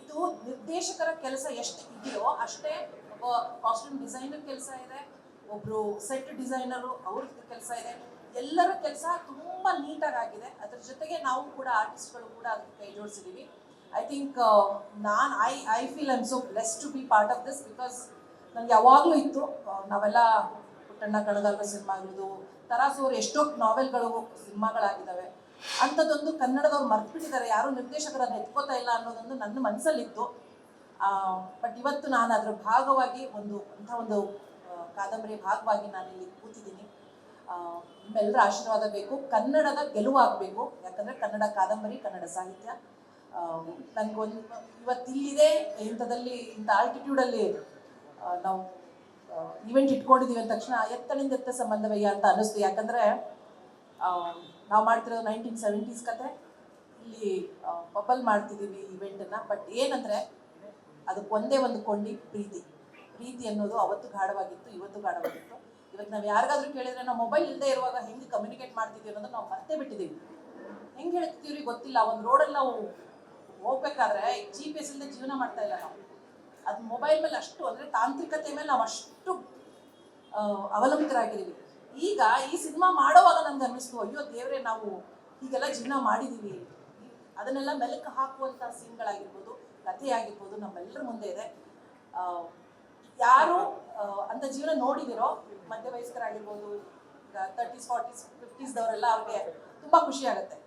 ಇದು ನಿರ್ದೇಶಕರ ಕೆಲಸ ಎಷ್ಟು ಇದೆಯೋ ಅಷ್ಟೇ ಒಬ್ಬ ಕಾಸ್ಟ್ಯೂಮ್ ಡಿಸೈನರ್ ಕೆಲಸ ಇದೆ, ಒಬ್ಬರು ಸೆಟ್ ಡಿಸೈನರು ಅವ್ರದ್ದು ಕೆಲಸ ಇದೆ. ಎಲ್ಲರ ಕೆಲಸ ತುಂಬ ನೀಟಾಗಿ ಆಗಿದೆ. ಅದ್ರ ಜೊತೆಗೆ ನಾವು ಕೂಡ ಆರ್ಟಿಸ್ಟ್ಗಳು ಕೂಡ ಅದಕ್ಕೆ ಕೈ ಜೋಡಿಸಿದ್ದೀವಿ. I think I feel I am so blessed to be part of this. Because ನನಗೆ ಯಾವಾಗಲೂ ಇತ್ತು, ನಾವೆಲ್ಲ ಪುಟ್ಟಣ್ಣ ಕಣಗಾಲರ ಸಿನಿಮಾ ಆಗಿರೋದು, ತರಾಸು ಅವ್ರು ಎಷ್ಟೋ ನಾವೆಲ್ಗಳು ಸಿನಿಮಾಗಳಾಗಿದ್ದಾವೆ, ಅಂಥದ್ದೊಂದು ಕನ್ನಡದವ್ರು ಮರ್ತ್ಬಿಟ್ಟಿದ್ದಾರೆ, ಯಾರೂ ನಿರ್ದೇಶಕರನ್ನು ಎತ್ಕೋತಾ ಇಲ್ಲ ಅನ್ನೋದೊಂದು ನನ್ನ ಮನಸ್ಸಲ್ಲಿತ್ತು. ಬಟ್ ಇವತ್ತು ನಾನು ಅದರ ಭಾಗವಾಗಿ ಅಂಥ ಒಂದು ಕಾದಂಬರಿ ಭಾಗವಾಗಿ ನಾನಿಲ್ಲಿ ಕೂತಿದ್ದೀನಿ. ನಿಮ್ಮೆಲ್ಲರ ಆಶೀರ್ವಾದ ಬೇಕು, ಕನ್ನಡದ ಗೆಲುವಾಗಬೇಕು. ಯಾಕಂದರೆ ಕನ್ನಡ ಕಾದಂಬರಿ, ಕನ್ನಡ ಸಾಹಿತ್ಯ ನನಗೊಂದು ಇವತ್ತಿಲ್ಲಿದೆ, ಇಂಥ ಆಲ್ಟಿಟ್ಯೂಡಲ್ಲಿ ನಾವು ಇವೆಂಟ್ ಇಟ್ಕೊಂಡಿದ್ದೀವಿ ಅಂದ ತಕ್ಷಣ ಎತ್ತನಿಂದ ಎತ್ತ ಸಂಬಂಧವಯ್ಯ ಅಂತ ಅನ್ನಿಸ್ತು. ಯಾಕಂದರೆ ನಾವು ಮಾಡ್ತಿರೋದು 1970s ಕತೆ, ಇಲ್ಲಿ ಪಬ್ಬಲ್ ಮಾಡ್ತಿದ್ದೀವಿ ಇವೆಂಟನ್ನು. ಬಟ್ ಏನಂದರೆ ಅದಕ್ಕೆ ಒಂದೇ ಒಂದು ಕೊಂಡಿ, ಪ್ರೀತಿ ಅನ್ನೋದು ಅವತ್ತು ಗಾಢವಾಗಿತ್ತು, ಇವತ್ತು ಗಾಢವಾಗಿತ್ತು. ಇವತ್ತು ನಾವು ಯಾರಿಗಾದ್ರೂ ಕೇಳಿದರೆ ನಾವು ಮೊಬೈಲ್ ಇಲ್ಲದೆ ಇರುವಾಗ ಹೆಂಗೆ ಕಮ್ಯುನಿಕೇಟ್ ಮಾಡ್ತಿದ್ದೀವಿ ಅನ್ನೋದು ನಾವು ಮರ್ತೇ ಬಿಟ್ಟಿದ್ದೀವಿ. ಹೆಂಗೆ ಹೇಳ್ತಿದ್ದೀವಿ ಗೊತ್ತಿಲ್ಲ. ಒಂದು ರೋಡಲ್ಲಿ ನಾವು ಹೋಗ್ಬೇಕಾದ್ರೆ GPS ಇಲ್ಲದೆ ಜೀವನ ಮಾಡ್ತಾ ಇಲ್ಲ ನಾವು. ಅದು ಮೊಬೈಲ್ ಮೇಲೆ ಅಷ್ಟು, ಅಂದರೆ ತಾಂತ್ರಿಕತೆ ಮೇಲೆ ನಾವು ಅಷ್ಟು ಅವಲಂಬಿತರಾಗಿದ್ದೀವಿ. ಈಗ ಈ ಸಿನಿಮಾ ಮಾಡೋವಾಗ ನಮ್ಗೆ ಅನ್ನಿಸ್ತು, ಅಯ್ಯೋ ದೇವರೇ, ನಾವು ಹೀಗೆಲ್ಲ ಜೀವನ ಮಾಡಿದ್ದೀವಿ. ಅದನ್ನೆಲ್ಲ ಮೆಲುಕು ಹಾಕುವಂಥ ಸೀನ್ಗಳಾಗಿರ್ಬೋದು, ಕಥೆ ಆಗಿರ್ಬೋದು ನಮ್ಮೆಲ್ಲರ ಮುಂದೆ ಇದೆ. ಯಾರು ಅಂಥ ಜೀವನ ನೋಡಿದಿರೋ, ಮಧ್ಯ ವಯಸ್ಕರಾಗಿರ್ಬೋದು, 30s 40s 50s ಅವ್ರಿಗೆ ತುಂಬ ಖುಷಿ ಆಗುತ್ತೆ.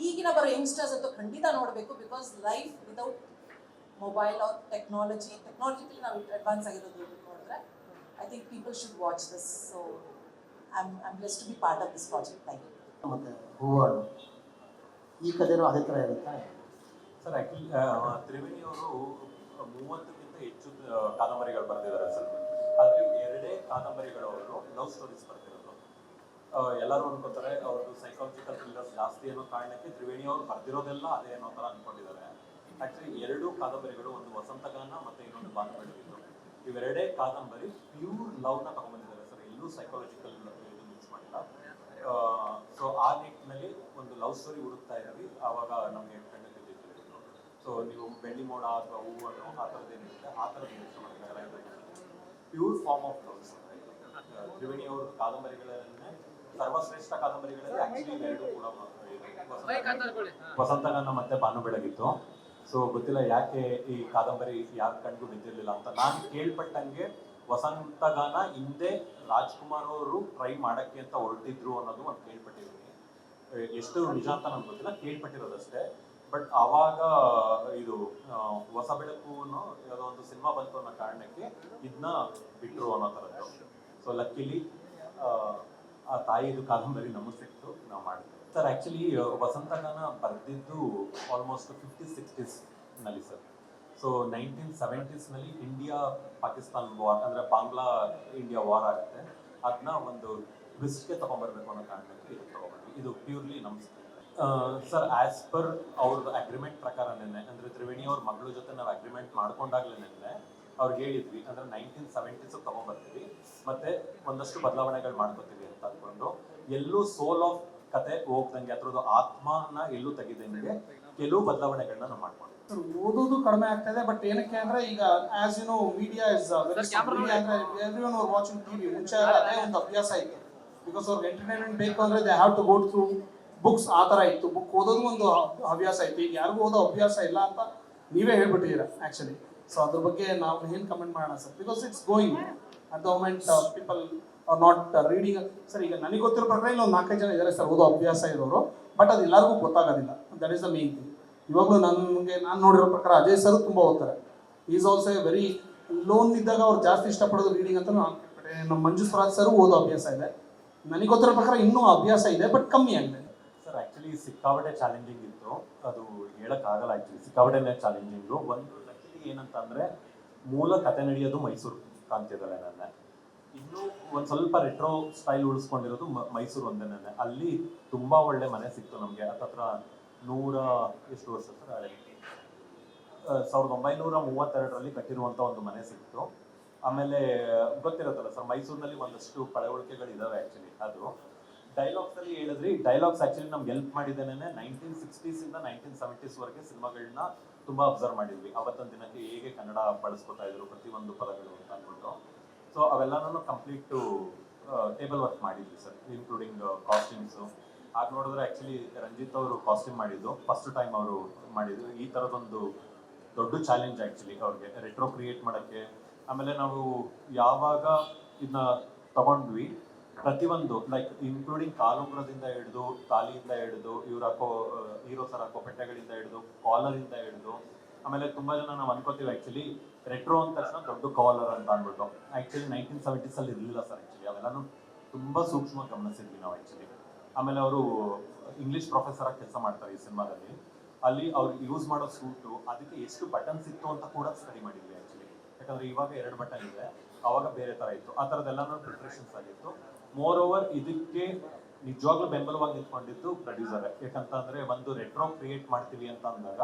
ಈಗಿನ ಬರೋ ಯಂಗ್ಸ್ಟರ್ಸ್ ಅಂತೂ ಖಂಡಿತ ನೋಡಬೇಕು. Because life without mobile or technologically ನಾವು ಅಡ್ವಾನ್ಸ್ ಆಗಿರೋದು ನೋಡಿದ್ರೆ I think people should watch this. So I am blessed to be part of this project. Thank you. ಮತ್ತು ಹೂವಾಡು ಈ ಕಥೆನೂ ಅದೇ ಥರ ಇರುತ್ತಾ ಸರ್? ಆ್ಯಕ್ಚುಲಿ ತ್ರಿವೇಣಿಯವರು 30ಕ್ಕಿಂತ ಹೆಚ್ಚು ಕಾದಂಬರಿಗಳು ಬರೆದಿದ್ದಾರೆ ಸರ್. ಆದರೆ 2 ಕಾದಂಬರಿಗಳು ಅವರು ಲವ್ ಸ್ಟೋರೀಸ್ ಬರ್ತಿರೋದು. ಎಲ್ಲರೂ ಅನ್ಕೋತಾರೆ ಅವ್ರದ್ದು ಸೈಕಾಲಜಿಕಲ್ ಥ್ರಿಲ್ಲರ್ಸ್ ಜಾಸ್ತಿ ಅನ್ನೋ ಕಾರಣಕ್ಕೆ ತ್ರಿವೇಣಿಯವರು ಬರ್ದಿರೋದೆಲ್ಲ ಅದೇ ಅನ್ನೋ ಥರ ಅಂದ್ಕೊಂಡಿದ್ದಾರೆ. ಆ್ಯಕ್ಚುಲಿ 2 ಕಾದಂಬರಿಗಳು, ಒಂದು ವಸಂತಗಾನ ಮತ್ತು ಇನ್ನೊಂದು ಬಾನುಬೆಳಗಿದ್ದು, ಇವೆರಡೇ ಕಾದಂಬರಿ ಪ್ಯೂರ್ ಲವ್ನ ತಗೊಂಡ್ಬಂದಿದ್ದಾರೆ ಸರ್. ಎಲ್ಲೂ ಸೈಕಾಲಜಿಕಲ್ ಇದು ಮಿಕ್ಸ್ ಮಾಡಿಲ್ಲ. ಸೊ ಆ ನಿಟ್ಟಿನಲ್ಲಿ ಒಂದು ಲವ್ ಸ್ಟೋರಿ ಹುಡುಕ್ತಾ ಇದ್ದೀವಿ. ಆವಾಗ ನಮಗೆ ಕಣ್ಣು ತೆಗೆದಿತ್ತು. ಸೊ ನೀವು ಬೆಳ್ಳಿ ಮೋಡ ಅಥವಾ ಹೂವನ್ನು ಆ ಥರದ್ದು ಏನಿರುತ್ತೆ ಆ ಥರದ್ದು ಯೋಚನೆ ಮಾಡಿದ್ರೆ pure form of love. Triveni ಅವ್ರ ಕಾದಂಬರಿಗಳನ್ನೇ ಸರ್ವಶ್ರೇಷ್ಠ ಕಾದಂಬರಿಗಳಲ್ಲಿ ಆಕ್ಚುಲಿ ಎರಡು ಕೂಡ ವಸಂತಗಾನ ಮತ್ತೆ ಬಾನು ಬೆಳಗಿತ್ತು. ಸೊ ಗೊತ್ತಿಲ್ಲ ಯಾಕೆ ಈ ಕಾದಂಬರಿ ಯಾರ ಕಣ್ಗೂ ಬಿದ್ದಿರ್ಲಿಲ್ಲ ಅಂತ. ನಾನು ಕೇಳ್ಪಟ್ಟಂಗೆ ವಸಂತಗಾನ ಹಿಂದೆ ರಾಜ್ಕುಮಾರ್ ಅವರು ಟ್ರೈ ಮಾಡಕ್ಕೆ ಅಂತ ಹೊರಟಿದ್ರು ಅನ್ನೋದು ಒಂದು ಕೇಳ್ಪಟ್ಟಿದ್ದೀನಿ. ಎಷ್ಟು ನಿಜ ಅಂತ ನಮ್ಗೆ ಗೊತ್ತಿಲ್ಲ, ಕೇಳ್ಪಟ್ಟಿರೋದಷ್ಟೇ. ಬಟ್ ಆವಾಗ ಇದು ಹೊಸ ಬೆಳಕು ಯಾವುದೋ ಒಂದು ಸಿನಿಮಾ ಬಂತು ಅನ್ನೋ ಕಾರಣಕ್ಕೆ ಇದನ್ನ ಬಿಟ್ರು ಅನ್ನೋ ಥರದ್ದು. ಸೊ ಲಕ್ಕಿಲಿ ಆ ತಾಯಿದು ಕಾದಂಬರಿ ನಮಗೆ ಸಿಕ್ತು, ನಾವು ಮಾಡಿದ್ವಿ ಸರ್. ಆ್ಯಕ್ಚುಲಿ ವಸಂತಗಾನ ಬರೆದಿದ್ದು almost 50s, 60s sir. So 1970s India Pakistan war, ಅಂದರೆ ಬಾಂಗ್ಲಾ ಇಂಡಿಯಾ ವಾರ್ ಆಗುತ್ತೆ. ಅದನ್ನ ಒಂದು ಟ್ವಿಸ್ಟ್ಗೆ ತೊಗೊಂಬರ್ಬೇಕು ಅನ್ನೋ ಕಾರಣಕ್ಕೆ ಇದು ತೊಗೊಂಡ್ಬಂದ್ವಿ. ಇದು ಪ್ಯೂರ್ಲಿ ನಮ್ಮ ಸರ್ ಆ್ಯಸ್ ಪರ್ ಅವ್ರದ್ದು ಅಗ್ರಿಮೆಂಟ್ ಪ್ರಕಾರನೇ, ಅಂದರೆ ತ್ರಿವೇಣಿ ಅವ್ರ ಮಗಳ ಜೊತೆ ನಾವು ಅಗ್ರಿಮೆಂಟ್ ಮಾಡ್ಕೊಂಡಾಗ್ಲೇನೆ ಅವ್ರಿಗೆ ಹೇಳಿದ್ವಿ, ಅಂದರೆ 1970s ತೊಗೊಂಬರ್ತೀವಿ ಮತ್ತೆ ಒಂದಷ್ಟು ಬದಲಾವಣೆಗಳು ಮಾಡ್ಕೋತೀವಿ ಅಂತ ಅಂದ್ಕೊಂಡು, ಎಲ್ಲೂ ಸೋಲ್ ಆಫ್ ಕತೆ ಹೋಗ್ದಂಗೆ ಅದ್ರದ್ದು ಆತ್ಮನ ಎಲ್ಲೂ ತೆಗಿದಂಗೆ ಕೆಲವು ಬದಲಾವಣೆಗಳನ್ನ ನಾವು ಮಾಡ್ಕೊಂಡ್ವಿ. ಓದೋದು ಕಡಿಮೆ ಆಗ್ತಾ ಇದೆ. ಬಟ್ ಏನಕ್ಕೆ ಅಂದ್ರೆ ಈಗ as you know media is very ಅಂದ್ರೆ ಎವ್ರಿವನ್ ಆರ್ ವಾಚಿಂಗ್ ಟಿವಿ. ಮುಂಚೆ ಅದೇ ಒಂದು ಅಭ್ಯಾಸ ಇತ್ತು. ಬಿಕಾಸ್ ಅವ್ರಿಗೆ ಎಂಟರ್ಟೈನ್ಮೆಂಟ್ ಬೇಕು ಅಂದ್ರೆ they have to go through books. ಆ ಥರ ಇತ್ತು. ಬುಕ್ ಓದೋದು ಒಂದು ಹವ್ಯಾಸ ಇತ್ತು. ಈಗ ಯಾರಿಗೂ ಓದೋ ಅಭ್ಯಾಸ ಇಲ್ಲ ಅಂತ ನೀವೇ ಹೇಳ್ಬಿಟ್ಟಿದ್ದೀರಾ ಆ್ಯಕ್ಚುಲಿ. ಸೊ ಅದ್ರ ಬಗ್ಗೆ ನಾವು ಏನು ಕಮೆಂಟ್ ಮಾಡೋಣ sir? Because it's going at the moment people are not reading. Sir ಈಗ ನನಗೆ ಗೊತ್ತಿರೋ ಪ್ರಕಾರ ಇಲ್ಲಿ ಒಂದು 4-5 ಜನ ಇದ್ದಾರೆ ಸರ್ ಓದೋ ಅಭ್ಯಾಸ ಇರೋರು. ಬಟ್ ಅದು ಎಲ್ಲರಿಗೂ ಗೊತ್ತಾಗೋದಿಲ್ಲ. That is the main thing. ಇವಾಗಲೂ ನಾನು ನೋಡಿರೋ ಪ್ರಕಾರ ಅಜಯ್ ಸರ್ ತುಂಬ ಓದ್ತಾರೆ. ಈಸ್ ಆಲ್ಸೋ ವೆರಿ ಲೋನ್ ಇದ್ದಾಗ ಅವ್ರು ಜಾಸ್ತಿ ಇಷ್ಟಪಡೋದು ರೀಡಿಂಗ್ ಅಂತ ನಮ್ಮ ಮಂಜು ಸ್ವರಾಜ್ ಸರ್ ಓದೋ ಅಭ್ಯಾಸ ಇದೆ. ನನಗೆ ಗೊತ್ತಿರೋ ಪ್ರಕಾರ ಇನ್ನೂ ಅಭ್ಯಾಸ ಇದೆ, ಬಟ್ ಕಮ್ಮಿ ಆಗಿದೆ ಸರ್. ಆ್ಯಕ್ಚುಲಿ ಸಿಕ್ಕಾಪಟ್ಟೆ ಚಾಲೆಂಜಿಂಗ್ ಇತ್ತು, ಅದು ಹೇಳೋಕ್ಕಾಗಲ್ಲ. ಆ್ಯಕ್ಚುಲಿ ಸಿಕ್ಕಾಪಟ್ಟೆನೇ ಚಾಲೆಂಜಿಂಗು. ಒಂದು ಆ್ಯಕ್ಚುಲಿ ಏನಂತ ಅಂದರೆ, ಮೂಲ ಕತೆ ನಡೆಯೋದು ಮೈಸೂರು ಕಾಣ್ತಿದ್ದಾರೆ ನನ್ನ. ಇನ್ನೂ ಒಂದು ಸ್ವಲ್ಪ ರೆಟ್ರೋ ಸ್ಟೈಲ್ ಉಳಿಸ್ಕೊಂಡಿರೋದು ಮೈಸೂರು ಒಂದೇನೆ. ಅಲ್ಲಿ ತುಂಬ ಒಳ್ಳೆ ಮನೆ ಸಿಕ್ತು ನಮಗೆ. ಹತ್ತತ್ರ 100 ಎಷ್ಟು ವರ್ಷ ಸರ್, 1932ರಲ್ಲಿ ಕಟ್ಟಿರುವಂಥ ಒಂದು ಮನೆ ಸಿಕ್ತು. ಆಮೇಲೆ ಗೊತ್ತಿರುತ್ತಲ್ಲ ಸರ್, ಮೈಸೂರಿನಲ್ಲಿ ಒಂದಷ್ಟು ಪಳವಳಿಕೆಗಳಿದ್ದಾವೆ ಆ್ಯಕ್ಚುಲಿ. ಅದು ಡೈಲಾಗ್ಸಲ್ಲಿ ಹೇಳಿದ್ರಿ. ಡೈಲಾಗ್ಸ್ ಆ್ಯಕ್ಚುಲಿ ನಮ್ಗೆ ಹೆಲ್ಪ್ ಮಾಡಿದ್ದೇನೆ 1960s ಇಂದ 1970s ಸಿನಿಮಾಗಳನ್ನ ತುಂಬ ಅಬ್ಸರ್ವ್ ಮಾಡಿದ್ವಿ. ಅವತ್ತೊಂದು ದಿನಕ್ಕೆ ಹೇಗೆ ಕನ್ನಡ ಬಳಸ್ಕೊತಾ ಇದ್ರು ಪ್ರತಿಯೊಂದು ಪದಗಳು ಅಂತ ಅಂದ್ಬಿಟ್ಟು. ಸೊ ಅವೆಲ್ಲನೂ ಕಂಪ್ಲೀಟು ಟೇಬಲ್ ವರ್ಕ್ ಮಾಡಿದ್ವಿ ಸರ್, ಇನ್ಕ್ಲೂಡಿಂಗ್ ಕಾಸ್ಟ್ಯೂಮ್ಸು. ಆಗ ನೋಡಿದ್ರೆ ಆ್ಯಕ್ಚುಲಿ ರಂಜಿತ್ ಅವರು ಕಾಸ್ಟ್ಯೂಮ್ ಮಾಡಿದ್ದು ಫಸ್ಟ್ ಟೈಮ್ ಅವರು ಮಾಡಿದ್ದು. ಈ ಥರದೊಂದು ದೊಡ್ಡ ಚಾಲೆಂಜ್ ಆ್ಯಕ್ಚುಲಿ ಅವ್ರಿಗೆ ರೆಟ್ರೋ ಕ್ರಿಯೇಟ್ ಮಾಡೋಕ್ಕೆ. ಆಮೇಲೆ ನಾವು ಯಾವಾಗ ಇದನ್ನ ತಗೊಂಡ್ವಿ, ಪ್ರತಿಯೊಂದು ಲೈಕ್ ಇನ್ಕ್ಲೂಡಿಂಗ್ ಕಾಲುಂಗ್ರದಿಂದ ಹಿಡಿದು, ತಾಲಿಯಿಂದ ಹಿಡಿದು, ಇವ್ರು ಹಾಕೋ ಹೀರೋ ಸರ್ ಹಾಕೋ ಬಟ್ಟೆಗಳಿಂದ ಹಿಡಿದು, ಕಾಲರಿಂದ ಹಿಡಿದು. ಆಮೇಲೆ ತುಂಬ ಜನ ನಾವು ಅನ್ಕೋತೀವಿ ಆ್ಯಕ್ಚುಲಿ ರೆಟ್ರೋ ಅಂದ ತಕ್ಷಣ ದೊಡ್ಡ ಕಾಲರ್ ಅಂತ ಅಂದ್ಬಿಟ್ಟು. ಆ್ಯಕ್ಚುಲಿ 1970s ಇರಲಿಲ್ಲ ಸರ್. ಆ್ಯಕ್ಚುಲಿ ಅವೆಲ್ಲನೂ ತುಂಬ ಸೂಕ್ಷ್ಮವಾಗಿ ಗಮನಿಸಿದ್ವಿ ನಾವು ಆ್ಯಕ್ಚುಲಿ. ಆಮೇಲೆ ಅವರು ಇಂಗ್ಲೀಷ್ ಪ್ರೊಫೆಸರ್ ಆಗಿ ಕೆಲಸ ಮಾಡ್ತಾರೆ ಈ ಸಿನಿಮಾದಲ್ಲಿ. ಅಲ್ಲಿ ಅವ್ರು ಯೂಸ್ ಮಾಡೋ ಸೂಟು, ಅದಕ್ಕೆ ಎಷ್ಟು ಬಟನ್ಸ್ ಇತ್ತು ಅಂತ ಕೂಡ ಸ್ಟಡಿ ಮಾಡಿದ್ವಿ ಆ್ಯಕ್ಚುಲಿ. ಯಾಕಂದರೆ ಇವಾಗ 2 ಬಟನ್ ಇದೆ, ಆವಾಗ ಬೇರೆ ಥರ ಇತ್ತು. ಆ ಥರದ್ದೆಲ್ಲನೂ ಪ್ರಿಪ್ರೇಷನ್ಸ್ ಆಗಿತ್ತು. ಮೋರ್ ಓವರ್ ಇದಕ್ಕೆ ನಿಜವಾಗ್ಲೂ ಬೆಂಬಲವಾಗಿ ನಿಂತ್ಕೊಂಡಿದ್ದು ಪ್ರೊಡ್ಯೂಸರ್. ಯಾಕಂತಂದರೆ ಒಂದು ರೆಟ್ರೋ ಕ್ರಿಯೇಟ್ ಮಾಡ್ತೀವಿ ಅಂತ ಅಂದಾಗ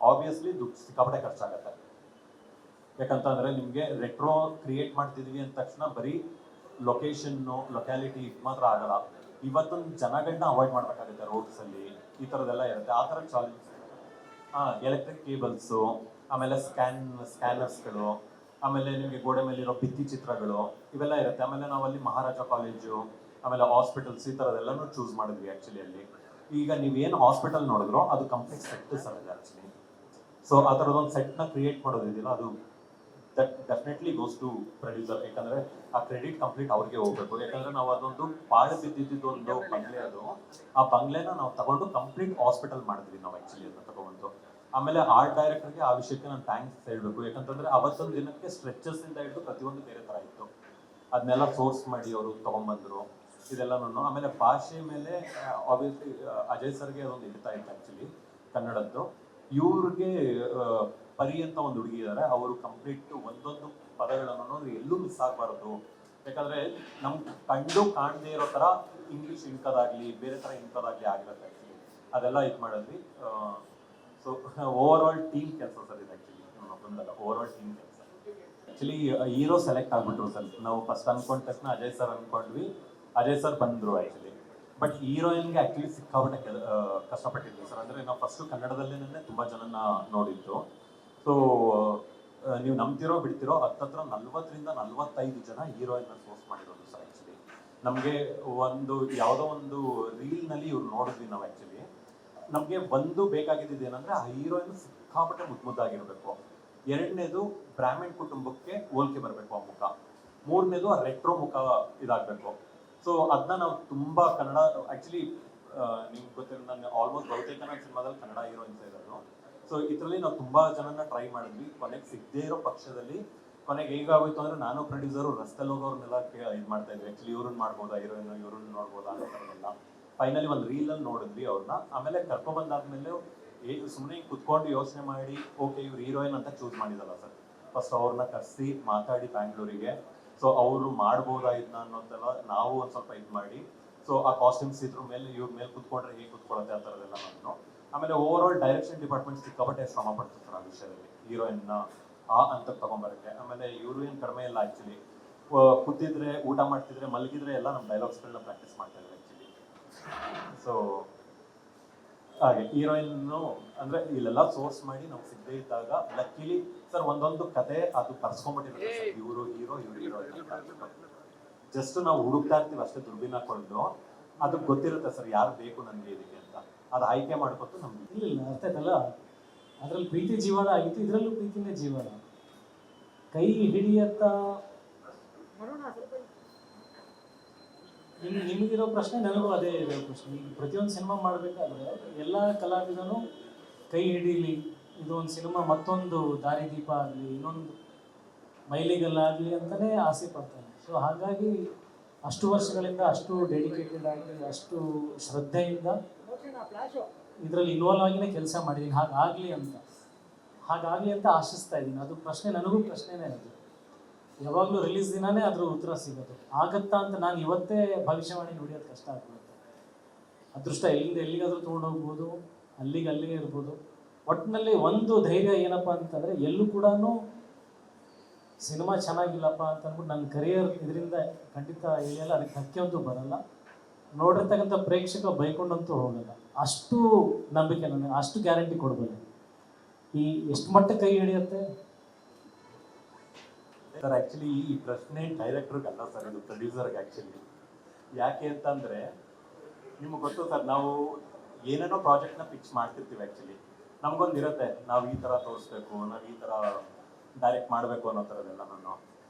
ಆಬ್ವಿಯಸ್ಲಿ ದುಡ್ಡು ಸಿಕ್ಕಾಪಟ್ಟೆ ಖರ್ಚಾಗತ್ತೆ. ಯಾಕಂತಂದರೆ ನಿಮಗೆ ರೆಟ್ರೋ ಕ್ರಿಯೇಟ್ ಮಾಡ್ತಿದ್ವಿ ಅಂದ ತಕ್ಷಣ ಬರೀ ಲೊಕ್ಯಾಲಿಟಿ ಮಾತ್ರ ಆಗಲ್ಲ. ಇವತ್ತೊಂದು ಜನಗಳನ್ನ ಅವಾಯ್ಡ್ ಮಾಡಬೇಕಾಗುತ್ತೆ ರೋಡ್ಸಲ್ಲಿ. ಈ ಥರದ್ದೆಲ್ಲ ಇರುತ್ತೆ. ಆ ಥರ ಚಾಲೆಂಜ್. ಎಲೆಕ್ಟ್ರಿಕ್ ಕೇಬಲ್ಸು, ಆಮೇಲೆ ಸ್ಕ್ಯಾನರ್ಸ್ಗಳು, ಆಮೇಲೆ ನಿಮಗೆ ಗೋಡೆ ಮೇಲಿರೋ ಭಿತ್ತಿ ಚಿತ್ರಗಳು, ಇವೆಲ್ಲ ಇರುತ್ತೆ. ಆಮೇಲೆ ನಾವಲ್ಲಿ ಮಹಾರಾಜ ಕಾಲೇಜು, ಆಮೇಲೆ ಹಾಸ್ಪಿಟಲ್ಸ್, ಈ ಥರದ್ದೆಲ್ಲನೂ ಚೂಸ್ ಮಾಡಿದ್ವಿ ಆ್ಯಕ್ಚುಲಿ ಅಲ್ಲಿ. ಈಗ ನೀವೇನು ಹಾಸ್ಪಿಟಲ್ ನೋಡಿದ್ರೋ ಅದು ಕಂಪ್ಲೀಟ್ ಸೆಟ್ ಸರ್ ಇದೆ ಆ್ಯಕ್ಚುಲಿ. ಸೊ ಆ ಥರದೊಂದು ಸೆಟ್ನ ಕ್ರಿಯೇಟ್ ಮಾಡೋದಿದೆಯಲ್ಲ, ಅದು that definitely goes to producer. ಯಾಕಂದರೆ ಆ ಕ್ರೆಡಿಟ್ ಕಂಪ್ಲೀಟ್ ಅವ್ರಿಗೆ ಹೋಗ್ಬೇಕು. ಯಾಕಂದರೆ ನಾವು ಅದೊಂದು ಪಾಳು ಬಿದ್ದಿದ್ದು ಒಂದು ಬಂಗ್ಲೆ, ಅದು ಆ ಬಂಗ್ಲೆನ ನಾವು ತಗೊಂಡು ಕಂಪ್ಲೀಟ್ ಹಾಸ್ಪಿಟಲ್ ಮಾಡಿದ್ವಿ ನಾವು ಆ್ಯಕ್ಚುಲಿ ಅದನ್ನ ತಗೊಂಡು. ಆಮೇಲೆ ಆರ್ಟ್ ಡೈರೆಕ್ಟರ್ಗೆ ಆ ವಿಷಯಕ್ಕೆ ನಾನು ಥ್ಯಾಂಕ್ಸ್ ಹೇಳಬೇಕು. ಯಾಕಂತಂದರೆ ಅವತ್ತೊಂದು ದಿನಕ್ಕೆ ಸ್ಟ್ರೆಚಸ್ಸಿಂದ ಹಿಡಿದು ಪ್ರತಿಯೊಂದು ಬೇರೆ ಥರ ಇತ್ತು. ಅದನ್ನೆಲ್ಲ ಸೋರ್ಸ್ ಮಾಡಿ ಅವರು ತೊಗೊಂಬಂದರು ಇದೆಲ್ಲನೂ. ಆಮೇಲೆ ಭಾಷೆ ಮೇಲೆ ಆಬ್ವಿಯಸ್ಲಿ ಅಜಯ್ ಸರ್ಗೆ ಅದೊಂದು ಹಿಡಿತಾ ಇತ್ತು ಆ್ಯಕ್ಚುಲಿ ಕನ್ನಡದ್ದು. ಇವ್ರಿಗೆ ಪರಿ ಅಂತ ಒಂದು ಹುಡುಗಿ ಇದ್ದಾರೆ. ಅವರು ಕಂಪ್ಲೀಟ್ ಒಂದೊಂದು ಪದಗಳನ್ನು ಎಲ್ಲೂ ಮಿಸ್ ಆಗಬಾರ್ದು. ಯಾಕಂದರೆ ನಮ್ಗೆ ಕಂಡು ಕಾಣದೇ ಇರೋ ಥರ ಇಂಗ್ಲೀಷ್ ಇನ್ಕೋದಾಗಲಿ ಬೇರೆ ಥರ ಇನ್ಕೋದಾಗಲಿ ಆಗಿರುತ್ತೆ ಆ್ಯಕ್ಚುಲಿ. ಅದೆಲ್ಲ ಇದು ಮಾಡಿದ್ವಿ. ಸೊ ಓವರ್ ಆಲ್ ಟೀಮ್ ಕೆಲಸ ಸರ್ ಇದು ಆ್ಯಕ್ಚುಲಿ. ನಮ್ಮೊಂದಲ್ಲ, ಓವರ್ ಆಲ್ ಟೀಮ್ ಕೆಲಸ. ಆ್ಯಕ್ಚುಲಿ ಹೀರೋ ಸೆಲೆಕ್ಟ್ ಆಗಿಬಿಟ್ರು ಸರ್. ನಾವು ಫಸ್ಟ್ ಅಂದ್ಕೊಂಡ ತಕ್ಷಣ ಅಜಯ್ ಸರ್ ಅಂದ್ಕೊಂಡ್ವಿ. ಅಜಯ್ ಸರ್ ಬಂದರು ಆ್ಯಕ್ಚುಲಿ. ಬಟ್ ಹೀರೋಯಿನ್ಗೆ ಆ್ಯಕ್ಚುಲಿ ಸಿಕ್ಕಾಪಟ್ಟೆ ಕಷ್ಟಪಟ್ಟಿದ್ವಿ ಸರ್. ಅಂದರೆ ನಾವು ಫಸ್ಟು ಕನ್ನಡದಲ್ಲೇನೆ ತುಂಬ ಜನನ ನೋಡಿದ್ದು. ಸೊ ನೀವು ನಂಬ್ತಿರೋ ಬಿಡ್ತಿರೋ ಹತ್ತತ್ರ 40-45 ಜನ ಹೀರೋಯಿನ್ನ ಸೋರ್ಸ್ ಮಾಡಿರೋದು ಸರ್ ಆ್ಯಕ್ಚುಲಿ. ನಮಗೆ ಒಂದು ಯಾವುದೋ ಒಂದು ರೀಲ್ನಲ್ಲಿ ಇವ್ರು ನೋಡಿದ್ವಿ ನಾವು ಆ್ಯಕ್ಚುಲಿ. ನಮಗೆ ಒಂದು ಬೇಕಾಗಿದ್ದು ಏನಂದರೆ ಆ ಹೀರೋಯಿನ್ ಸಿಕ್ಕಾಪಟ್ಟೆ ಮುದ್ದಾಗಿರಬೇಕು. ಎರಡನೇದು ಬ್ರಾಹ್ಮಣ್ ಕುಟುಂಬಕ್ಕೆ ಹೋಲಿಕೆ ಬರಬೇಕು ಆ ಮುಖ. ಮೂರನೇದು ಆ ರೆಟ್ರೋ ಮುಖ ಇದಾಗಬೇಕು. ಸೊ ಅದನ್ನ ನಾವು ತುಂಬ ಕನ್ನಡ ಆ್ಯಕ್ಚುಲಿ ನಿಮ್ಗೆ ಗೊತ್ತಿರೋ ನಾನು ಆಲ್ಮೋಸ್ಟ್ ಬಹುತೇಕ ನನ್ನ ಸಿನಿಮಾದಲ್ಲಿ ಕನ್ನಡ ಹೀರೋಯಿನ್ಸ್ ಇರೋದು. ಸೊ ಇದರಲ್ಲಿ ನಾವು ತುಂಬ ಜನನ ಟ್ರೈ ಮಾಡಿದ್ವಿ. ಕೊನೆಗೆ ಸಿಗದೇ ಇರೋ ಪಕ್ಷದಲ್ಲಿ ಕೊನೆಗೆ ಹೇಗಾಗೋಯ್ತು ಅಂದರೆ ನಾನು ಪ್ರೊಡ್ಯೂಸರು ರಸ್ತೆಲ್ಲಿ ಹೋಗೋರ್ನೆಲ್ಲ ಇದು ಮಾಡ್ತಾ ಇದ್ವಿ. ಆ್ಯಕ್ಚುಲಿ ಇವ್ರನ್ನ ಮಾಡ್ಬೋದಾ ಹೀರೋಯಿನ್, ಇವ್ರನ್ನ ನೋಡ್ಬೋದಾ ಅನ್ನೋ ಥರನೆಲ್ಲ. ಫೈನಲಿ ಒಂದು ರೀಲಲ್ಲಿ ನೋಡಿದ್ವಿ ಅವ್ರನ್ನ. ಆಮೇಲೆ ಕರ್ಕೊಬಂದಾದ್ಮೇಲೆ ಸುಮ್ಮನೆ ಕುತ್ಕೊಂಡು ಯೋಚನೆ ಮಾಡಿ ಓಕೆ ಇವ್ರು ಹೀರೋಯಿನ್ ಅಂತ ಚೂಸ್ ಮಾಡಿದಲ್ಲ ಸರ್. ಫಸ್ಟ್ ಅವ್ರನ್ನ ಕರೆಸಿ ಮಾತಾಡಿ ಬ್ಯಾಂಗ್ಳೂರಿಗೆ. ಸೊ ಅವರು ಮಾಡ್ಬೋದಾ ಇದನ್ನ ಅನ್ನೋದೆಲ್ಲ ನಾವು ಒಂದು ಸ್ವಲ್ಪ ಇದು ಮಾಡಿ, ಸೊ ಆ ಕಾಸ್ಟ್ಯೂಮ್ಸ್ ಇದ್ರ ಮೇಲೆ ಇವ್ರ ಮೇಲೆ ಕುತ್ಕೊಂಡ್ರೆ ಹೇಗೆ ಕುತ್ಕೊಳ್ಳುತ್ತೆ ಆ ಥರದ್ದೆಲ್ಲ ನಾನು. ಆಮೇಲೆ ಓವರ್ ಆಲ್ ಡೈರೆಕ್ಷನ್ ಡಿಪಾರ್ಟ್ಮೆಂಟ್ ಸಿಕ್ಕಾಪಟ್ಟೆ ಶ್ರಮ ಪಡ್ತಾರೆ ಸರ್ ಆ ವಿಷಯದಲ್ಲಿ, ಹೀರೋಯಿನ್ನ ಆ ಹಂತಕ್ಕೆ ತಗೊಂಬರಕ್ಕೆ. ಆಮೇಲೆ ಇವರು ಏನು ಕಡಿಮೆ ಇಲ್ಲ ಆ್ಯಕ್ಚುಲಿ. ಕೂತಿದ್ರೆ, ಊಟ ಮಾಡ್ತಿದ್ರೆ, ಮಲಗಿದ್ರೆ ಎಲ್ಲ ನಮ್ಮ ಡೈಲಾಗ್ಸ್ಗಳನ್ನ ಪ್ರಾಕ್ಟೀಸ್ ಮಾಡ್ತಾ ಇದ್ದಾರೆ ಆ್ಯಕ್ಚುಲಿ. ಸೊ ಹಾಗೆ ಹೀರೋಯಿನ್ನು ಅಂದರೆ ಇಲ್ಲೆಲ್ಲ ಸೋರ್ಸ್ ಮಾಡಿ ನಾವು ಸಿಗದೇ ಇದ್ದಾಗ ಲಕ್ಕಿಲಿ ಸರ್ ಒಂದೊಂದು ಕತೆ ಅದು ಕರ್ಸ್ಕೊಂಡ್ಬಿಟ್ಟಿರುತ್ತೆ ಸರ್. ಇವರು ಹೀರೋ, ಇವ್ರು ಹೀರೋಯಿನ್. ಜಸ್ಟ್ ನಾವು ಹುಡುಕ್ತಾ ಇರ್ತೀವಿ ಅಷ್ಟೇ ದುರ್ಬಿನ್ ಹಾಕೊಂಡು. ಅದಕ್ಕೆ ಗೊತ್ತಿರುತ್ತೆ ಸರ್ ಯಾರು ಬೇಕು ನನಗೆ ಇದಕ್ಕೆ ಅಂತ. ಅದು ಆಯ್ಕೆ ಮಾಡ್ಕೊತು ನಮ್ಗೆ ಇಲ್ಲ ಅರ್ಥ ಆಯ್ತಲ್ಲ. ಅದ್ರಲ್ಲಿ ಪ್ರೀತಿ ಜೀವನ ಆಗಿತ್ತು, ಇದರಲ್ಲೂ ಪ್ರೀತಿನೇ ಜೀವನ. ಕೈ ಹಿಡಿಯತ್ತ ನಿಮಗಿರೋ ಪ್ರಶ್ನೆ ನನಗೂ ಅದೇ ಇರೋ ಪ್ರಶ್ನೆ. ಈಗ ಪ್ರತಿಯೊಂದು ಸಿನಿಮಾ ಮಾಡಬೇಕಾದ್ರೆ ಎಲ್ಲ ಕಲಾವಿದನು ಕೈ ಹಿಡೀಲಿ, ಇದು ಒಂದು ಸಿನಿಮಾ ಮತ್ತೊಂದು ದಾರಿದೀಪ ಆಗಲಿ, ಇನ್ನೊಂದು ಮೈಲಿಗಲ್ಲಾಗಲಿ ಅಂತಲೇ ಆಸೆ ಪಡ್ತಾನೆ. ಸೊ ಹಾಗಾಗಿ ಅಷ್ಟು ವರ್ಷಗಳಿಂದ ಅಷ್ಟು ಡೆಡಿಕೇಟೆಡ್ ಆಗಿ ಅಷ್ಟು ಶ್ರದ್ಧೆಯಿಂದ ಇದರಲ್ಲಿ ಇನ್ವಾಲ್ವ್ ಆಗಿನೇ ಕೆಲಸ ಮಾಡಿದ್ದೀನಿ. ಹಾಗಾಗಲಿ ಅಂತ ಆಶಿಸ್ತಾ ಇದ್ದೀನಿ. ಅದು ಪ್ರಶ್ನೆ ನನಗೂ ಪ್ರಶ್ನೆನೇ ಅದು. ಯಾವಾಗಲೂ ರಿಲೀಸ್ ದಿನಾನೇ ಅದ್ರ ಉತ್ತರ ಸಿಗೋದು. ಆಗತ್ತಾ ಅಂತ ನಾನು ಇವತ್ತೇ ಭವಿಷ್ಯವಾಣಿ ನುಡಿಯೋದು ಕಷ್ಟ ಆಗ್ಬಿಡುತ್ತೆ. ಅದೃಷ್ಟ ಎಲ್ಲಿಂದ ಎಲ್ಲಿಗಾದರೂ ತೊಗೊಂಡೋಗ್ಬೋದು, ಅಲ್ಲಿಗೆ ಇರ್ಬೋದು. ಒಟ್ಟಿನಲ್ಲಿ ಒಂದು ಧೈರ್ಯ ಏನಪ್ಪ ಅಂತಂದರೆ ಎಲ್ಲೂ ಕೂಡ ಸಿನಿಮಾ ಚೆನ್ನಾಗಿಲ್ಲಪ್ಪ ಅಂತ ಅಂದ್ಬಿಟ್ಟು ನನ್ನ ಕರಿಯರ್ ಇದರಿಂದ ಖಂಡಿತ ಇಳಿಯಲ್ಲ, ಅದಕ್ಕೆ ಧಕ್ಕೆ ಅಂತೂ ಬರಲ್ಲ. ನೋಡಿರ್ತಕ್ಕಂಥ ಪ್ರೇಕ್ಷಕ ಬೈಕೊಂಡಂತೂ ಹೋಗಲ್ಲ. ಅಷ್ಟು ನಂಬಿಕೆ ನನಗೆ, ಅಷ್ಟು ಗ್ಯಾರಂಟಿ ಕೊಡಬಲ್ಲೆ. ಈ ಎಷ್ಟು ಮಟ್ಟ ಕೈ ಹಿಡಿಯುತ್ತೆ ಸರ್. ಆ್ಯಕ್ಚುಲಿ ಈ ಪ್ರಶ್ನೆ ಡೈರೆಕ್ಟರ್ಗಲ್ಲ ಸರ್, ಇದು ಪ್ರೊಡ್ಯೂಸರ್ಗೆ ಆ್ಯಕ್ಚುಲಿ. ಯಾಕೆ ಅಂತಂದರೆ ನಿಮ್ಗೆ ಗೊತ್ತು ಸರ್, ನಾವು ಏನೇನೋ ಪ್ರಾಜೆಕ್ಟ್ನ ಪಿಚ್ ಮಾಡ್ತಿರ್ತೀವಿ ಆ್ಯಕ್ಚುಲಿ. ನಮಗೊಂದು ಇರುತ್ತೆ, ನಾವು ಈ ಥರ ತೋರಿಸ್ಬೇಕು, ನಾವು ಈ ಥರ ಡೈರೆಕ್ಟ್ ಮಾಡಬೇಕು ಅನ್ನೋ ಥರದ್ದೆಲ್ಲ.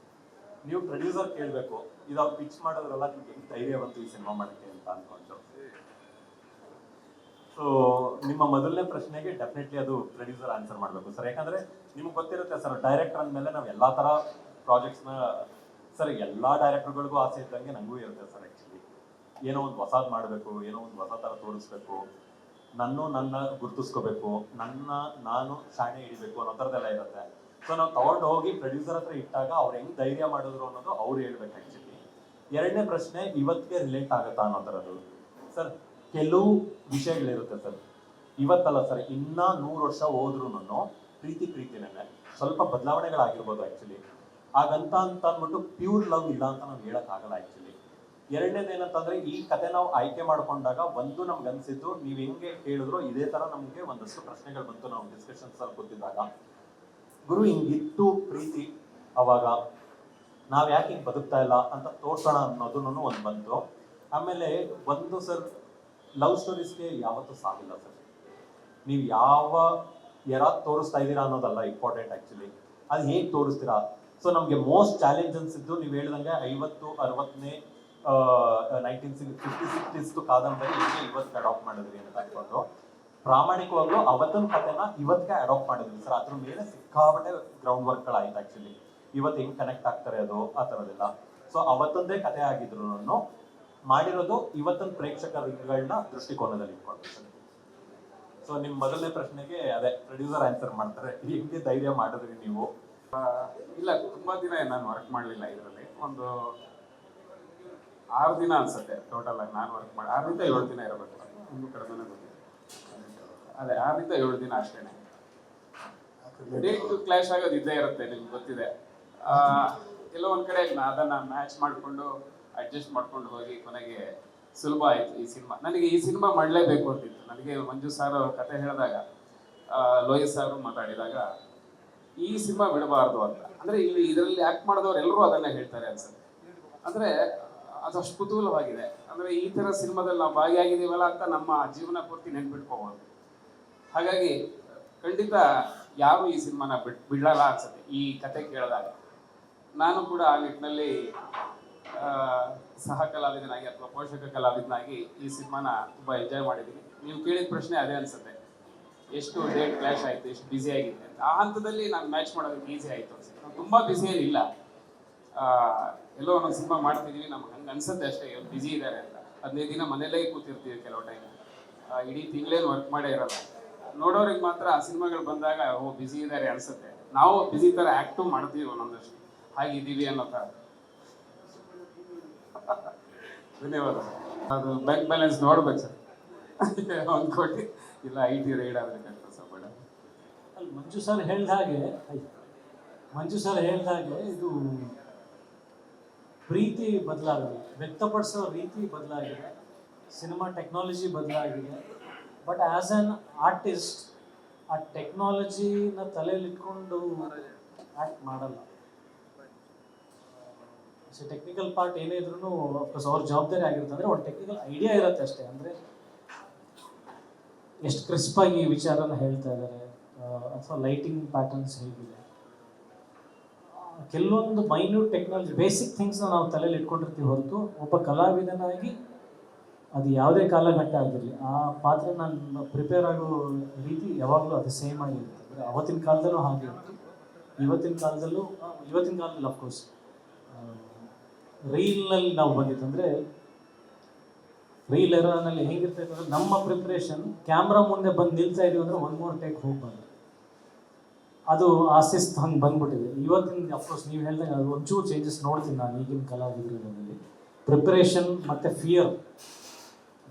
ನೀವು ಪ್ರೊಡ್ಯೂಸರ್ ಕೇಳಬೇಕು, ಇದು ಅವ್ರು ಪಿಚ್ ಮಾಡೋದ್ರಲ್ಲ ನಿಮ್ಗೆ ಹೆಂಗೆ ಧೈರ್ಯ ಬಂತು ಈ ಸಿನಿಮಾ ಮಾಡೋಕ್ಕೆ ಅಂತ ಅಂದ್ಕೊಂಡು. ಸೊ ನಿಮ್ಮ ಮೊದಲನೇ ಪ್ರಶ್ನೆಗೆ ಡೆಫಿನೆಟ್ಲಿ ಅದು ಪ್ರೊಡ್ಯೂಸರ್ ಆನ್ಸರ್ ಮಾಡಬೇಕು ಸರ್. ಯಾಕಂದರೆ ನಿಮ್ಗೆ ಗೊತ್ತಿರುತ್ತೆ ಸರ್, ಡೈರೆಕ್ಟರ್ ಅಂದಮೇಲೆ ನಾವು ಎಲ್ಲ ಥರ ಪ್ರಾಜೆಕ್ಟ್ಸ್ನ ಸರ್, ಎಲ್ಲ ಡೈರೆಕ್ಟರ್ಗಳಿಗೂ ಆಸೆ ಇದ್ದಂಗೆ ನನಗೂ ಇರುತ್ತೆ ಸರ್. ಆ್ಯಕ್ಚುಲಿ ಏನೋ ಒಂದು ಹೊಸದು ಮಾಡಬೇಕು, ಏನೋ ಒಂದು ಹೊಸ ಥರ ತೋರಿಸ್ಬೇಕು, ನನ್ನ ಗುರ್ತಿಸ್ಕೋಬೇಕು, ನಾನು ಶಾಣೆ ಹಿಡಿಬೇಕು ಅನ್ನೋ ಥರದ್ದೆಲ್ಲ ಇರುತ್ತೆ. ಸೊ ನಾವು ತೊಗೊಂಡು ಹೋಗಿ ಪ್ರೊಡ್ಯೂಸರ್ ಹತ್ರ ಇಟ್ಟಾಗ ಅವ್ರು ಹೆಂಗೆ ಧೈರ್ಯ ಮಾಡಿದ್ರು ಅನ್ನೋದು ಅವ್ರು ಹೇಳ್ಬೇಕು ಆ್ಯಕ್ಚುಲಿ. ಎರಡನೇ ಪ್ರಶ್ನೆ ಇವತ್ತಿಗೆ ರಿಲೇಟ್ ಆಗುತ್ತಾ ಅನ್ನೋ ಥರದ್ದು ಸರ್. ಕೆಲವು ವಿಷಯಗಳಿರುತ್ತೆ ಸರ್, ಇವತ್ತಲ್ಲ ಸರ್, ಇನ್ನೂ 100 ವರ್ಷ ಹೋದ್ರೂ ಪ್ರೀತಿನೇ ಸ್ವಲ್ಪ ಬದಲಾವಣೆಗಳಾಗಿರ್ಬೋದು ಆ್ಯಕ್ಚುಲಿ. ಹಾಗಂತ ಅಂದ್ಬಿಟ್ಟು ಪ್ಯೂರ್ ಲವ್ ಇಲ್ಲ ಅಂತ ನಾವು ಹೇಳೋಕ್ಕಾಗಲ್ಲ ಆ್ಯಕ್ಚುಲಿ. ಎರಡನೇದು ಏನಂತಂದರೆ, ಈ ಕತೆ ನಾವು ಆಯ್ಕೆ ಮಾಡ್ಕೊಂಡಾಗ ಒಂದು ನಮ್ಗೆ ಅನಿಸಿದ್ದು, ನೀವು ಹೆಂಗೆ ಕೇಳಿದ್ರು ಇದೇ ಥರ ನಮಗೆ ಒಂದಷ್ಟು ಪ್ರಶ್ನೆಗಳು ಬಂತು ನಾವು ಡಿಸ್ಕಷನ್ಸಲ್ಲಿ ಕೂತಿದ್ದಾಗ. ಗುರು ಹಿಂಗಿತ್ತು ಪ್ರೀತಿ ಅವಾಗ, ನಾವು ಯಾಕೆ ಹಿಂಗೆ ಬದುಕ್ತಾ ಇಲ್ಲ ಅಂತ ತೋರ್ಸೋಣ ಅನ್ನೋದು ಒಂದು ಬಂತು. ಆಮೇಲೆ ಒಂದು ಸರ್, ಲವ್ ಸ್ಟೋರೀಸ್ಗೆ ಯಾವತ್ತೂ ಸಾವಿಲ್ಲ ಸರ್. ನೀವು ಯಾರು ತೋರಿಸ್ತಾ ಇದ್ದೀರಾ ಅನ್ನೋದಲ್ಲ ಇಂಪಾರ್ಟೆಂಟ್ ಆ್ಯಕ್ಚುಲಿ, ಅದು ಹೇಗೆ ತೋರಿಸ್ತೀರಾ. ಸೊ ನಮಗೆ ಮೋಸ್ಟ್ ಚಾಲೆಂಜ್ ಅನ್ಸಿದ್ದು ನೀವು ಹೇಳ್ದಂಗೆ 50-60ನೇ 1950-60s ಕಾದಂಬರಿ ಹೇಗೆ ಇವತ್ತು ಅಡಾಪ್ಟ್ ಮಾಡಿದ್ರಿ ಅಂತ ಅಂದ್ಕೊಂಡು, ಪ್ರಾಮಾಣಿಕವಾಗ್ಲೂ ಅವತ್ತಿನ ಕಥೆನ ಇವತ್ತಿಗೆ ಅಡಾಪ್ಟ್ ಮಾಡಿದ್ವಿ ಸರ್. ಅದ್ರ ಮೇಲೆ ಸಿಕ್ಕಾಪಟ್ಟೆ ಗ್ರೌಂಡ್ ವರ್ಕ್ಗಳಾಯ್ತು ಆ್ಯಕ್ಚುಲಿ. ಇವತ್ತು ಹೆಂಗೆ ಕನೆಕ್ಟ್ ಆಗ್ತಾರೆ ಅದು ಆ ಥರದ್ದೆಲ್ಲ. ಸೊ ಅವತ್ತೊಂದೇ ಕಥೆ ಆಗಿದ್ರು ಮಾಡಿರೋದು ಇವತ್ತಿನ ಪ್ರೇಕ್ಷಕರುಗಳನ್ನ ದೃಷ್ಟಿಕೋನದಲ್ಲಿ ಇಟ್ಕೊಂಡು ಸರ್. ಸೊ ನಿಮ್ಮ ಮೊದಲನೇ ಪ್ರಶ್ನೆಗೆ ಅದೇ ಪ್ರೊಡ್ಯೂಸರ್ ಆನ್ಸರ್ ಮಾಡ್ತಾರೆ, ಹೆಂಗೆ ಧೈರ್ಯ ಮಾಡಿದ್ರಿ ನೀವು. ಇಲ್ಲ, ತುಂಬಾ ದಿನ ನಾನು ವರ್ಕ್ ಮಾಡಲಿಲ್ಲ ಇದರಲ್ಲಿ. ಒಂದು 6 ದಿನ ಅನ್ಸುತ್ತೆ ಟೋಟಲ್ ಆಗಿ ನಾನು ವರ್ಕ್ ಮಾಡಿ. 6 ರಿಂದ 7 ದಿನ ಇರಬೇಕು, ಇನ್ನೂ ಕಡಿಮೆನೇ ಗೊತ್ತಿಲ್ಲ. ಅದೇ 6 ರಿಂದ 7 ದಿನ ಅಷ್ಟೇನೆ. ಡೇಟ್ ಕ್ಲಾಶ್ ಆಗೋದು ಇದ್ದೇ ಇರುತ್ತೆ, ನಿಮ್ಗೆ ಗೊತ್ತಿದೆ. ಎಲ್ಲೋ ಒಂದ್ ಕಡೆ ಅದನ್ನ ಮ್ಯಾಚ್ ಮಾಡಿಕೊಂಡು ಅಡ್ಜಸ್ಟ್ ಮಾಡ್ಕೊಂಡು ಹೋಗಿ ಕೊನೆಗೆ ಸುಲಭ ಆಯ್ತು ಈ ಸಿನಿಮಾ. ನನಗೆ ಈ ಸಿನಿಮಾ ಮಾಡಲೇಬೇಕು ಅಂತಿತ್ತು. ನನಗೆ ಮಂಜು ಸಾರ್ ಕತೆ ಹೇಳಿದಾಗ, ಲೋಹಿತ್ ಸಾರು ಮಾತಾಡಿದಾಗ ಈ ಸಿನಿಮಾ ಬಿಡಬಾರ್ದು ಅಂತ. ಅಂದರೆ ಇಲ್ಲಿ ಇದರಲ್ಲಿ ಆ್ಯಕ್ಟ್ ಮಾಡಿದವರು ಎಲ್ಲರೂ ಅದನ್ನೇ ಹೇಳ್ತಾರೆ ಅನ್ಸುತ್ತೆ. ಅಂದರೆ ಅದಷ್ಟು ಕುತೂಹಲವಾಗಿದೆ. ಅಂದರೆ ಈ ಥರ ಸಿನಿಮಾದಲ್ಲಿ ನಾವು ಭಾಗಿಯಾಗಿದ್ದೀವಲ್ಲ ಅಂತ ನಮ್ಮ ಜೀವನ ಪೂರ್ತಿ ನೆನ್ಪಿಟ್ಕೋಬೋದು. ಹಾಗಾಗಿ ಖಂಡಿತ ಯಾರು ಈ ಸಿನಿಮಾನ ಬಿಡಲ್ಲ ಅನ್ಸುತ್ತೆ ಈ ಕತೆ ಕೇಳಿದಾಗ. ನಾನು ಕೂಡ ಆ ನಿಟ್ಟಿನಲ್ಲಿ ಸಹ ಕಲಾವಿದನಾಗಿ ಅಥವಾ ಪೋಷಕ ಕಲಾವಿದನಾಗಿ ಈ ಸಿನಿಮಾನ ತುಂಬ ಎಂಜಾಯ್ ಮಾಡಿದ್ದೀನಿ. ನೀವು ಕೇಳಿದ ಪ್ರಶ್ನೆ ಅದೇ ಅನ್ಸುತ್ತೆ, ಎಷ್ಟು ಡೇಟ್ ಕ್ಲಾಶ್ ಆಯಿತು, ಎಷ್ಟು ಬ್ಯುಸಿ ಆಗಿದೆ ಅಂತ. ಆ ಹಂತದಲ್ಲಿ ನಾನು ಮ್ಯಾಚ್ ಮಾಡೋದಕ್ಕೆ ಈಸಿ ಆಯಿತು ಅನ್ಸುತ್ತೆ. ನಾವು ತುಂಬ ಬ್ಯುಸಿ ಏನಿಲ್ಲ, ಎಲ್ಲೋ ಒಂದೊಂದು ಸಿನಿಮಾ ಮಾಡ್ತಿದ್ದೀವಿ, ನಮ್ಗೆ ಹಂಗೆ ಅನ್ಸುತ್ತೆ ಅಷ್ಟೇ ಬ್ಯುಸಿ ಇದ್ದಾರೆ ಅಂತ. 15 ದಿನ ಮನೇಲೇ ಕೂತಿರ್ತೀವಿ ಕೆಲವು ಟೈಮ್, ಇಡೀ ತಿಂಗಳೇನು ವರ್ಕ್ ಮಾಡೇ ಇರೋಲ್ಲ. ನೋಡೋರಿಗೆ ಮಾತ್ರ ಆ ಸಿನಿಮಾಗಳು ಬಂದಾಗ ಬ್ಯುಸಿ ಇದ್ದಾರೆ ಅನ್ಸುತ್ತೆ. ನಾವು ಬ್ಯುಸಿ ಥರ ಆ್ಯಕ್ಟು ಮಾಡ್ತೀವಿ ಒಂದೊಂದಷ್ಟು, ಹಾಗಿದ್ದೀವಿ ಅನ್ನೋ ಥರ. ಧನ್ಯವಾದ. ಅದು ಬ್ಯಾಂಕ್ ಬ್ಯಾಲೆನ್ಸ್ ನೋಡ್ಬೇಕು ಸರ್. 1 ಕೋಟಿ ಇಲ್ಲ, IT ರೈಡ್ ಆದರೆ ಕಷ್ಟ ಸರ್ ಬೇಡ. ಅಲ್ಲಿ ಮಂಜು ಸರ್ ಹೇಳ್ದ ಹಾಗೆ ಇದು ಪ್ರೀತಿ ಬದಲಾಗಲ್ಲ, ವ್ಯಕ್ತಪಡಿಸೋ ರೀತಿ ಬದಲಾಗಿದೆ, ಸಿನಿಮಾ ಟೆಕ್ನಾಲಜಿ ಬದಲಾಗಿದೆ. ಬಟ್ ಆ್ಯಸ್ ಆನ್ ಆರ್ಟಿಸ್ಟ್ ಆ ಟೆಕ್ನಾಲಜಿನ ತಲೆಯಲ್ಲಿ ಇಟ್ಕೊಂಡು ಆ್ಯಕ್ಟ್ ಮಾಡಲ್ಲ. ಸೊ ಟೆಕ್ನಿಕಲ್ ಪಾರ್ಟ್ ಏನೇ ಇದ್ರೂ ಅಫ್ಕೋರ್ಸ್ ಅವ್ರ ಜವಾಬ್ದಾರಿ ಆಗಿರುತ್ತೆ. ಅಂದರೆ ಒಂದು ಟೆಕ್ನಿಕಲ್ ಐಡಿಯಾ ಇರುತ್ತೆ ಅಷ್ಟೇ. ಅಂದರೆ ಎಷ್ಟು ಕ್ರಿಸ್ಪಾಗಿ ವಿಚಾರನ ಹೇಳ್ತಾ ಇದ್ದಾರೆ, ಅಥವಾ ಲೈಟಿಂಗ್ ಪ್ಯಾಟರ್ನ್ಸ್ ಹೇಗಿದೆ, ಕೆಲವೊಂದು ಮೈನ್ಯೂಟ್ ಟೆಕ್ನಾಲಜಿ ಬೇಸಿಕ್ ಥಿಂಗ್ಸ್ನ ನಾವು ತಲೆಯಲ್ಲಿ ಇಟ್ಕೊಂಡಿರ್ತೀವಿ ಹೊರತು ಒಬ್ಬ ಕಲಾವಿದನಾಗಿ ಅದು ಯಾವುದೇ ಕಾಲಘಟ್ಟ ಆಗಿರಲಿ ಆ ಪಾತ್ರ ನಾನು ಪ್ರಿಪೇರ್ ಆಗೋ ರೀತಿ ಯಾವಾಗಲೂ ಅದು ಸೇಮ್ ಆಗಿರುತ್ತೆ. ಅಂದರೆ ಅವತ್ತಿನ ಕಾಲದಲ್ಲೂ ಹಾಗೆ ಇತ್ತು, ಇವತ್ತಿನ ಕಾಲದಲ್ಲಿ ಅಫ್ಕೋರ್ಸ್ ರೀಲ್ನಲ್ಲಿ ನಾವು ಬಂದಿತ್ತು. ಅಂದರೆ ರೀಲ್ ಎರಾನಲ್ಲಿ ಹೆಂಗಿರ್ತೈತೆ ಅಂದರೆ ನಮ್ಮ ಪ್ರಿಪ್ರೇಷನ್ ಕ್ಯಾಮ್ರಾ ಮುಂದೆ ಬಂದು ನಿಲ್ತಾ ಇದೀವಿ ಅಂದರೆ 1 more ಟೇಕ್ ಹೋಗ್ಬಾರ್ದು, ಅದು ಆ ಶಿಸ್ತು ಹಂಗೆ ಬಂದ್ಬಿಟ್ಟಿದೆ. ಇವತ್ತಿನ ಅಫ್ಕೋರ್ಸ್ ನೀವು ಹೇಳ್ದಂಗೆ ಅದು ಒಂಚೂರು ಚೇಂಜಸ್ ನೋಡ್ತೀನಿ ನಾನು ಈಗಿನ ಕಲಾವಿದರಲ್ಲಿ. ಪ್ರಿಪ್ರೇಷನ್ ಮತ್ತು ಫಿಯರ್,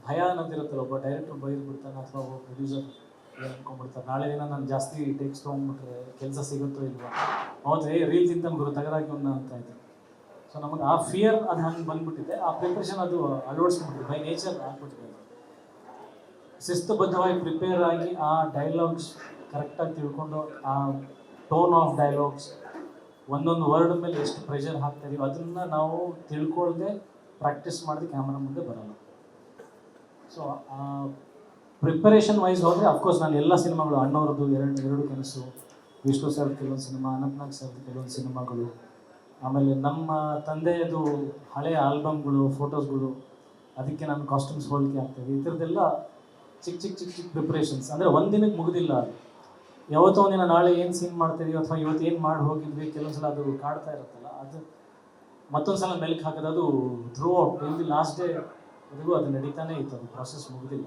ಭಯ ಅನ್ನೋದಿರುತ್ತಲ್ಲ. ಒಬ್ಬ ಡೈರೆಕ್ಟರ್ ಬೈದ್ಬಿಡ್ತಾನೆ ಅಥವಾ ಒಬ್ಬ ಪ್ರೊಡ್ಯೂಸರ್ ಅನ್ಕೊಂಡ್ಬಿಡ್ತಾರೆ, ನಾಳೆ ದಿನ ನಾನು ಜಾಸ್ತಿ ಟೇಕ್ಸ್ ತೊಗೊಂಡ್ಬಿಟ್ರೆ ಕೆಲಸ ಸಿಗುತ್ತೋ ಇಲ್ವಾ, ಹೌದು ರೀಲ್ ತಿಂತ ಗುರು ತಗರಾಗಿ ಅಂತ ಇದ್ದೆ. ಸೊ ನಮಗೆ ಆ ಫಿಯರ್ ಅದು ಹಂಗೆ ಬಂದ್ಬಿಟ್ಟಿದೆ. ಆ ಪ್ರಿಪ್ರೇಷನ್ ಅದು ಅಳವಡಿಸ್ಕೊಂಡ್ಬಿಟ್ಟಿದೆ, ಬೈ ನೇಚರ್ ಆಗ್ಬಿಟ್ಟಿದೆ. ಶಿಸ್ತುಬದ್ಧವಾಗಿ ಪ್ರಿಪೇರ್ ಆಗಿ ಆ ಡೈಲಾಗ್ಸ್ ಕರೆಕ್ಟಾಗಿ ತಿಳ್ಕೊಂಡು ಆ ಟೋನ್ ಆಫ್ ಡೈಲಾಗ್ಸ್ ಒಂದೊಂದು ವರ್ಡ್ ಮೇಲೆ ಎಷ್ಟು ಪ್ರೆಷರ್ ಹಾಕ್ತಾ ಇದೀವಿ ಅದನ್ನು ನಾವು ತಿಳ್ಕೊಳ್ದೆ ಪ್ರಾಕ್ಟೀಸ್ ಮಾಡಿದ್ರೆ ಕ್ಯಾಮ್ರಾ ಮುಂದೆ ಬರೋಲ್ಲ. ಸೊ ಪ್ರಿಪರೇಷನ್ ವೈಸ್ ಹೋದರೆ ಅಫ್ಕೋರ್ಸ್ ನಾನು ಎಲ್ಲ ಸಿನಿಮಾಗಳು, ಅಣ್ಣವ್ರದ್ದು ಎರಡು ಕನಸು, ವಿಷ್ಣು ಸರ್ದು ಕೆಲವೊಂದು ಸಿನಿಮಾ, ಅನಂತನಾಗ್ ಸರ್ದು ಕೆಲವೊಂದು ಸಿನಿಮಾಗಳು, ಆಮೇಲೆ ನಮ್ಮ ತಂದೆಯದು ಹಳೆಯ ಆಲ್ಬಮ್ಗಳು, ಫೋಟೋಸ್ಗಳು, ಅದಕ್ಕೆ ನಾನು ಕಾಸ್ಟ್ಯೂಮ್ಸ್ ಹೋಲಿಕೆ ಆಗ್ತಾಯಿದೆ. ಈ ಥರದ್ದೆಲ್ಲ ಚಿಕ್ಕ ಪ್ರಿಪ್ರೇಷನ್ಸ್. ಅಂದರೆ ಒಂದಿನಕ್ಕೆ ಮುಗಿದಿಲ್ಲ ಅದು. ಯಾವತ್ತೋ ಒಂದಿನ ನಾಳೆ ಏನು ಸೀನ್ ಮಾಡ್ತಾಯಿದ್ದೀವಿ ಅಥವಾ ಇವತ್ತು ಏನು ಮಾಡಿ ಹೋಗಿದ್ವಿ, ಕೆಲವೊಂದು ಸಲ ಅದು ಕಾಡ್ತಾ ಇರುತ್ತಲ್ಲ, ಅದು ಮತ್ತೊಂದು ಸಲ ಮೆಲುಕು ಹಾಕೋದು. ಅದು ಥ್ರೂ ಔಟ್ ಇಲ್ಲಿ ಲಾಸ್ಟ್ ಡೇ ವರೆಗೂ ಅದು ನಡೀತಾನೆ ಇತ್ತು, ಅದು ಪ್ರಾಸೆಸ್ ಮುಗಿದಿಲ್ಲ.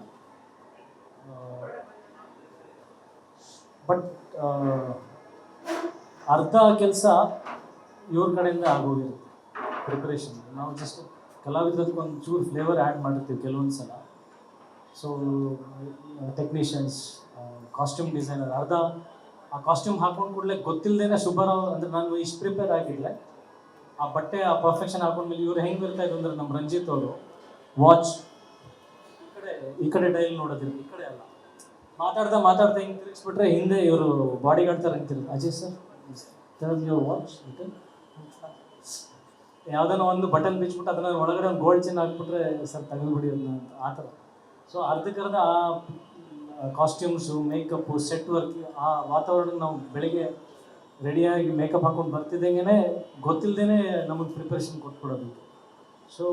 ಬಟ್ ಅರ್ಧ ಕೆಲಸ ಇವ್ರ ಕಡೆಯಿಂದ ಆಗೋಗಿರುತ್ತೆ ಪ್ರಿಪ್ರೇಷನ್. ನಾವು ಜಸ್ಟ್ ಕಲಾವಿದಕ್ಕೆ ಒಂದು ಚೂರು ಫ್ಲೇವರ್ ಆ್ಯಡ್ ಮಾಡಿರ್ತೀವಿ ಕೆಲವೊಂದು ಸಲ. ಸೊ ಟೆಕ್ನಿಷಿಯನ್ಸ್, ಕಾಸ್ಟ್ಯೂಮ್ ಡಿಸೈನರ್, ಅರ್ಧ ಆ ಕಾಸ್ಟ್ಯೂಮ್ ಹಾಕೊಂಡು ಕೂಡಲೇ ಗೊತ್ತಿಲ್ಲದೇನೆ ಶುಭರಾವ್ ಅಂದರೆ ನಾನು ಇಷ್ಟು ಪ್ರಿಪೇರ್ ಆಗಿದ್ದರೆ ಆ ಬಟ್ಟೆ ಆ ಪರ್ಫೆಕ್ಷನ್ ಹಾಕೊಂಡ್ಮೇಲೆ ಇವ್ರು ಹೆಂಗೆ ಬರ್ತಾ ಇದ್ರು ಅಂದರೆ ನಮ್ಮ ರಂಜಿತ್ ಅವರು ವಾಚ್ ಈ ಕಡೆ ಡೈಲ್ ನೋಡೋದಿಲ್ಲ, ಈ ಕಡೆ ಅಲ್ಲ, ಮಾತಾಡ್ತಾ ಹಿಂಗೆ ತಿರುಗಿಸ್ಬಿಟ್ರೆ ಹಿಂದೆ ಇವರು ಬಾಡಿ ಗಾರ್ಡ್ ಥರ ನಿಂತಿರುತ್ತೆ. Ajay sir turn your watch, ಯಾವುದನ್ನ ಒಂದು ಬಟನ್ ಬಿಚ್ಬಿಟ್ಟು ಅದನ್ನ ಒಳಗಡೆ ಒಂದು ಗೋಲ್ಡ್ ಚೈನ್ ಹಾಕ್ಬಿಟ್ರೆ ಸರ್ ತೆಗೆದುಬಿಡಿ ಅದನ್ನ ಅಂತ ಆ ಥರ. ಸೊ ಅರ್ಧಕ್ಕರ್ಧ ಆ ಕಾಸ್ಟ್ಯೂಮ್ಸು, ಮೇಕಪ್ಪು, ಸೆಟ್ ವರ್ಕ್, ಆ ವಾತಾವರಣ ನಾವು ಬೆಳಿಗ್ಗೆ ರೆಡಿಯಾಗಿ ಮೇಕಪ್ ಹಾಕೊಂಡು ಬರ್ತಿದ್ದಂಗೆ ಗೊತ್ತಿಲ್ಲದೇ ನಮಗೆ ಪ್ರಿಪ್ರೇಷನ್ ಕೊಟ್ಬಿಡೋದು. ಸೊ